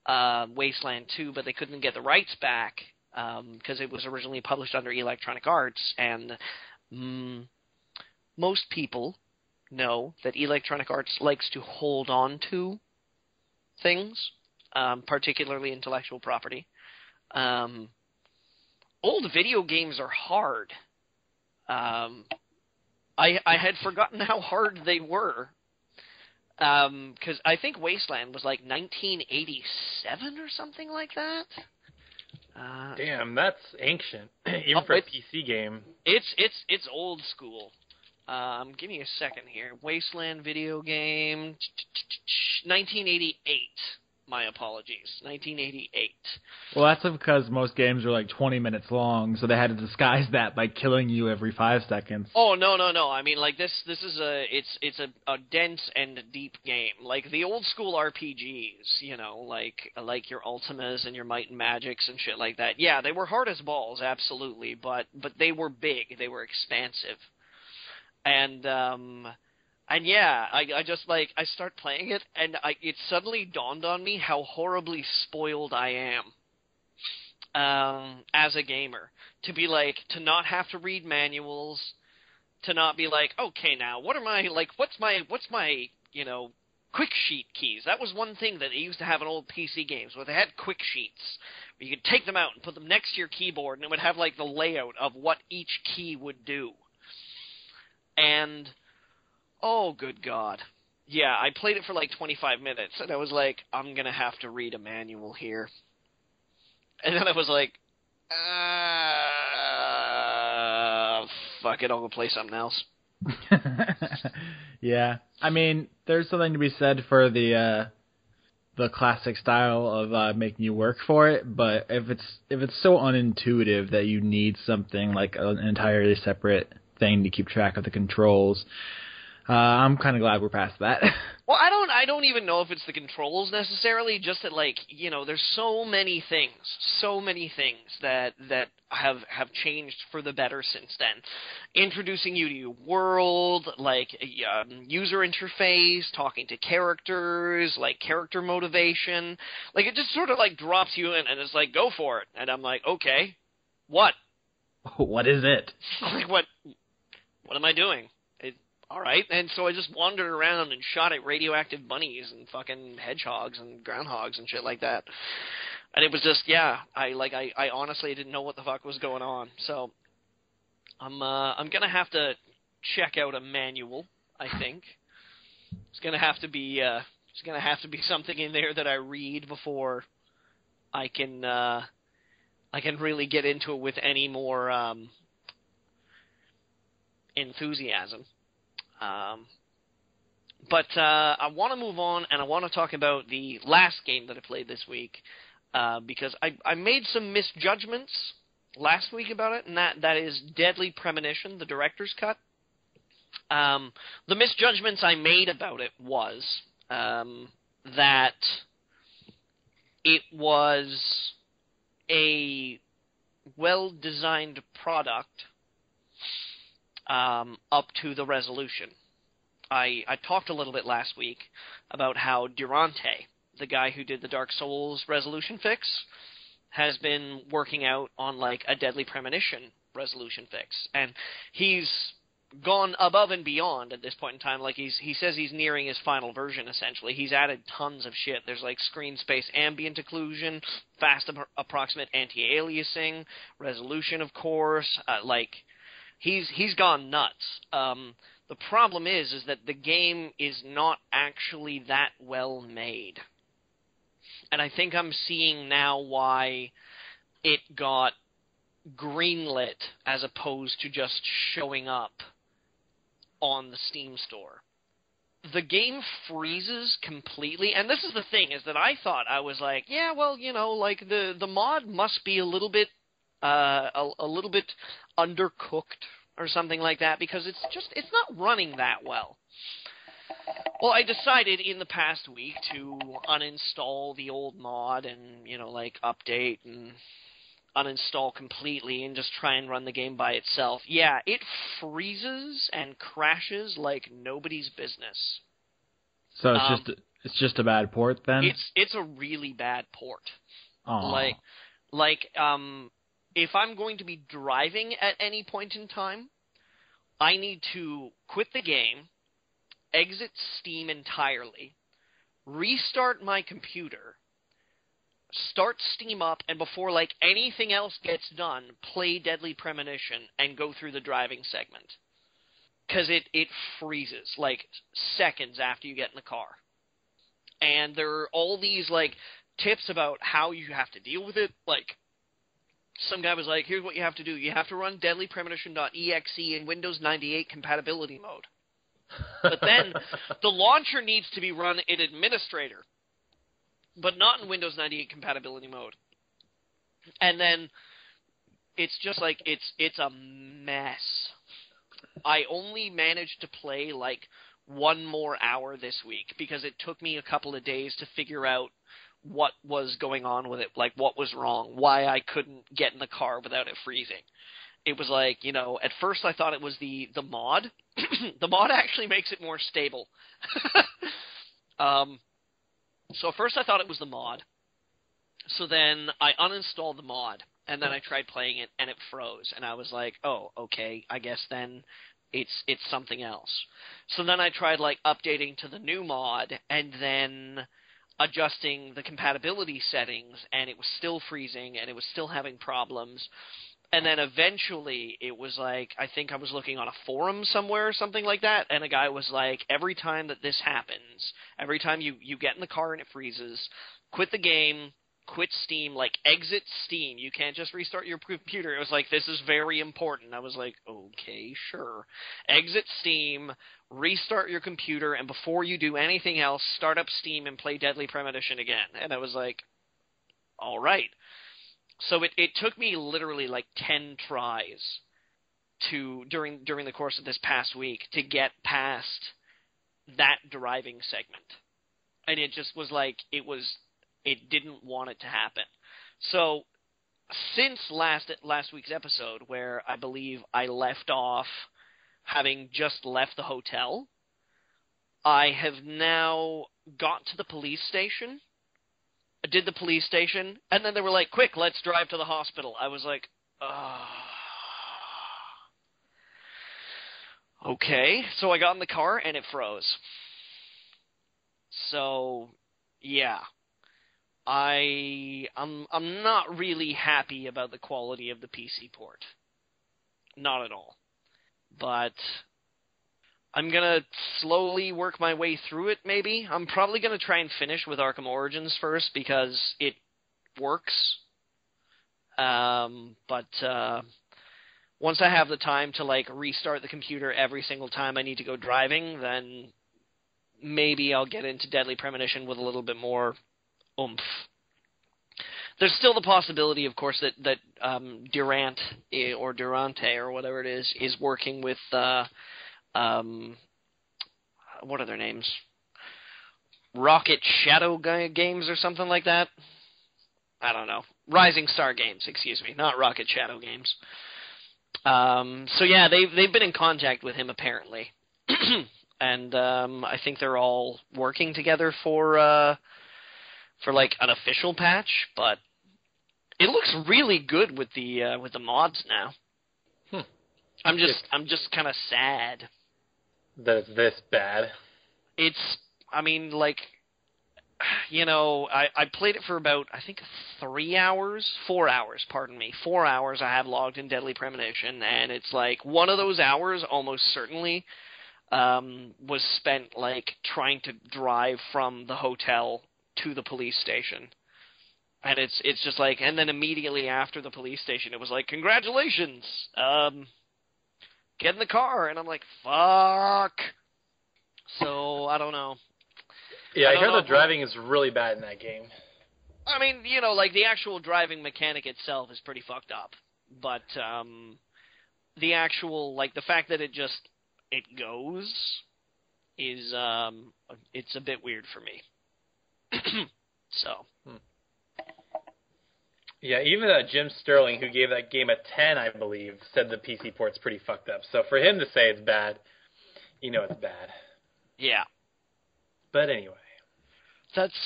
Wasteland 2, but they couldn't get the rights back because it was originally published under Electronic Arts, and most people know that Electronic Arts likes to hold on to things, particularly intellectual property. Old video games are hard. I had forgotten how hard they were. Because I think Wasteland was like 1987 or something like that. Damn, that's ancient. Even for a PC game. It's old school. Give me a second here. Wasteland video game, 1988. My apologies, 1988. Well, that's because most games are like 20 minutes long, so they had to disguise that by killing you every 5 seconds. Oh no! I mean, like this is it's a dense and deep game, like the old school RPGs, you know, like your Ultimas and your Might and Magics and shit like that. Yeah, they were hard as balls, absolutely, but they were big, they were expansive, and yeah, I just, like, I start playing it, and it suddenly dawned on me how horribly spoiled I am as a gamer. To be like, to not have to read manuals, to not be like, okay, now, what are my, like, what's my, you know, quick sheet keys? That was one thing that they used to have in old PC games, where they had quick sheets, where you could take them out and put them next to your keyboard, and it would have, like, the layout of what each key would do. And oh, good God. Yeah, I played it for like 25 minutes, and I was like, I'm going to have to read a manual here. And then I was like, fuck it, I'll go play something else. Yeah. I mean, there's something to be said for the classic style of making you work for it, but if it's so unintuitive that you need something like an entirely separate thing to keep track of the controls, I'm kind of glad we're past that. Well, I don't even know if it's the controls necessarily, just that, like, you know, there's so many things that have changed for the better since then. Introducing you to your world, like, user interface, talking to characters, like, character motivation. Like, it just sort of, like, drops you in, and it's like, go for it. And I'm like, okay, what? What is it? Like, what am I doing? All right, and so I just wandered around and shot at radioactive bunnies and fucking hedgehogs and groundhogs and shit like that. And it was just, yeah, I honestly didn't know what the fuck was going on. So I'm gonna have to check out a manual, I think. It's gonna have to be something in there that I read before I can really get into it with any more enthusiasm. But I want to move on, and I want to talk about the last game that I played this week, because I made some misjudgments last week about it, and that is Deadly Premonition, the director's cut. The misjudgments I made about it was that it was a well-designed product up to the resolution. I talked a little bit last week about how Durante, the guy who did the Dark Souls resolution fix, has been working out on like a Deadly Premonition resolution fix, and he's gone above and beyond at this point in time. Like he says he's nearing his final version. Essentially, he's added tons of shit. There's like screen space ambient occlusion, fast approximate anti-aliasing, resolution, of course. He's gone nuts. The problem is that the game is not actually that well made. And I think I'm seeing now why it got greenlit as opposed to just showing up on the Steam store. The game freezes completely, and this is the thing, is that I thought, I was like, yeah, well, you know, like the mod must be a little bit undercooked or something like that, because it's not running that well. Well, I decided in the past week to uninstall the old mod and, update and uninstall completely and just try and run the game by itself. Yeah, it freezes and crashes like nobody's business. So it's just a bad port then? It's a really bad port. Aww. If I'm going to be driving at any point in time, I need to quit the game, exit Steam entirely, restart my computer, start Steam up, and before anything else gets done, play Deadly Premonition and go through the driving segment. Because it freezes, seconds after you get in the car. And there are all these, tips about how you have to deal with it. Some guy was like, here's what you have to do. You have to run deadlypremonition.exe in Windows 98 compatibility mode. But then the launcher needs to be run in Administrator, but not in Windows 98 compatibility mode. And then it's just it's a mess. I only managed to play one more hour this week because it took me a couple of days to figure out what was going on with it, what was wrong, why I couldn't get in the car without it freezing. It was at first I thought it was the mod. The mod actually makes it more stable. So at first I thought it was the mod. So then I uninstalled the mod, and then I tried playing it, and it froze. And I was like, oh, okay, I guess then it's something else. So then I tried updating to the new mod, and then adjusting the compatibility settings, and it was still freezing, and it was still having problems. And then eventually it was I think I was looking on a forum somewhere or something like that, and a guy was like, every time that this happens, every time you get in the car and it freezes, quit the game, quit Steam, exit Steam. You can't just restart your computer. It was this is very important. I was like, okay, sure. Exit Steam, restart your computer, and before you do anything else, start up Steam and play Deadly Premonition again. And I was like, all right. So it took me literally 10 tries during the course of this past week to get past that driving segment. And it just was it didn't want it to happen. So since last week's episode, where I believe I left off having just left the hotel, I have now got to the police station. I did the police station, and then they were like, quick, let's drive to the hospital. I was like, okay. So I got in the car, and it froze. So, yeah. I'm not really happy about the quality of the PC port. Not at all. But I'm going to slowly work my way through it, maybe. I'm probably going to try and finish with Arkham Origins first because it works. But once I have the time to, restart the computer every single time I need to go driving, then maybe I'll get into Deadly Premonition with a little bit more oomph. There's still the possibility, of course, that Durant, or Durante, or whatever it is working with... what are their names? Rocket Shadow Games or something like that? I don't know. Rising Star Games, excuse me, not Rocket Shadow Games. So yeah, they've been in contact with him apparently, and I think they're all working together for an official patch. But it looks really good with the mods now. I'm just kind of sad that it's this bad. I played it for about, I think, 4 hours I have logged in Deadly Premonition, and it's one of those hours almost certainly was spent trying to drive from the hotel to the police station. And it's just and then immediately after the police station, it was congratulations, get in the car, and I'm like, fuck. So, I don't know. Yeah, I hear the driving is really bad in that game. I mean, the actual driving mechanic itself is pretty fucked up. But, the actual, the fact that it goes is it's a bit weird for me. So. Yeah, even Jim Sterling, who gave that game a 10, I believe, said the PC port's pretty fucked up. So for him to say it's bad, you know it's bad. Yeah. But anyway. That's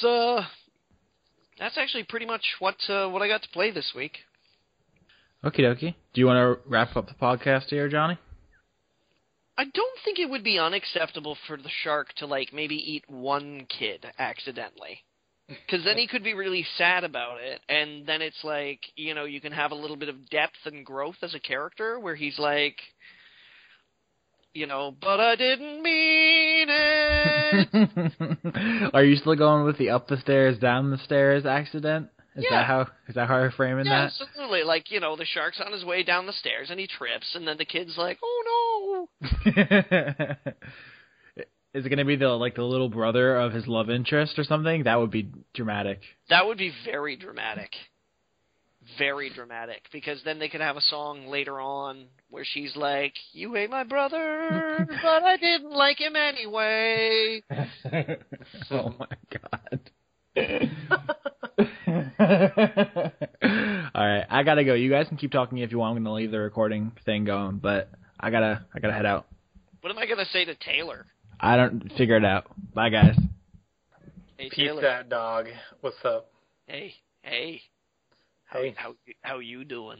actually pretty much what I got to play this week. Okie dokie. Do you want to wrap up the podcast here, Johnny? I don't think it would be unacceptable for the shark to, like, maybe eat one kid accidentally. Because then he could be really sad about it, and then it's like, you know, you can have a little bit of depth and growth as a character, where he's like, you know, but I didn't mean it. Are you still going with the up the stairs, down the stairs accident? Is that how you're framing that? Absolutely. Like, you know, the shark's on his way down the stairs, and he trips, and then the kid's like, oh no. Is it going to be the little brother of his love interest or something? That would be dramatic. That would be very dramatic. Very dramatic. Because then they could have a song later on where she's like, you hate my brother, but I didn't like him anyway. Oh my god. Alright, I gotta go. You guys can keep talking if you want. I'm going to leave the recording thing going, but I gotta head out. What am I going to say to Taylor? I don't figure it out. Bye, guys. Hey, Peace Taylor. out, dog. What's up? Hey. Hey. How you doing?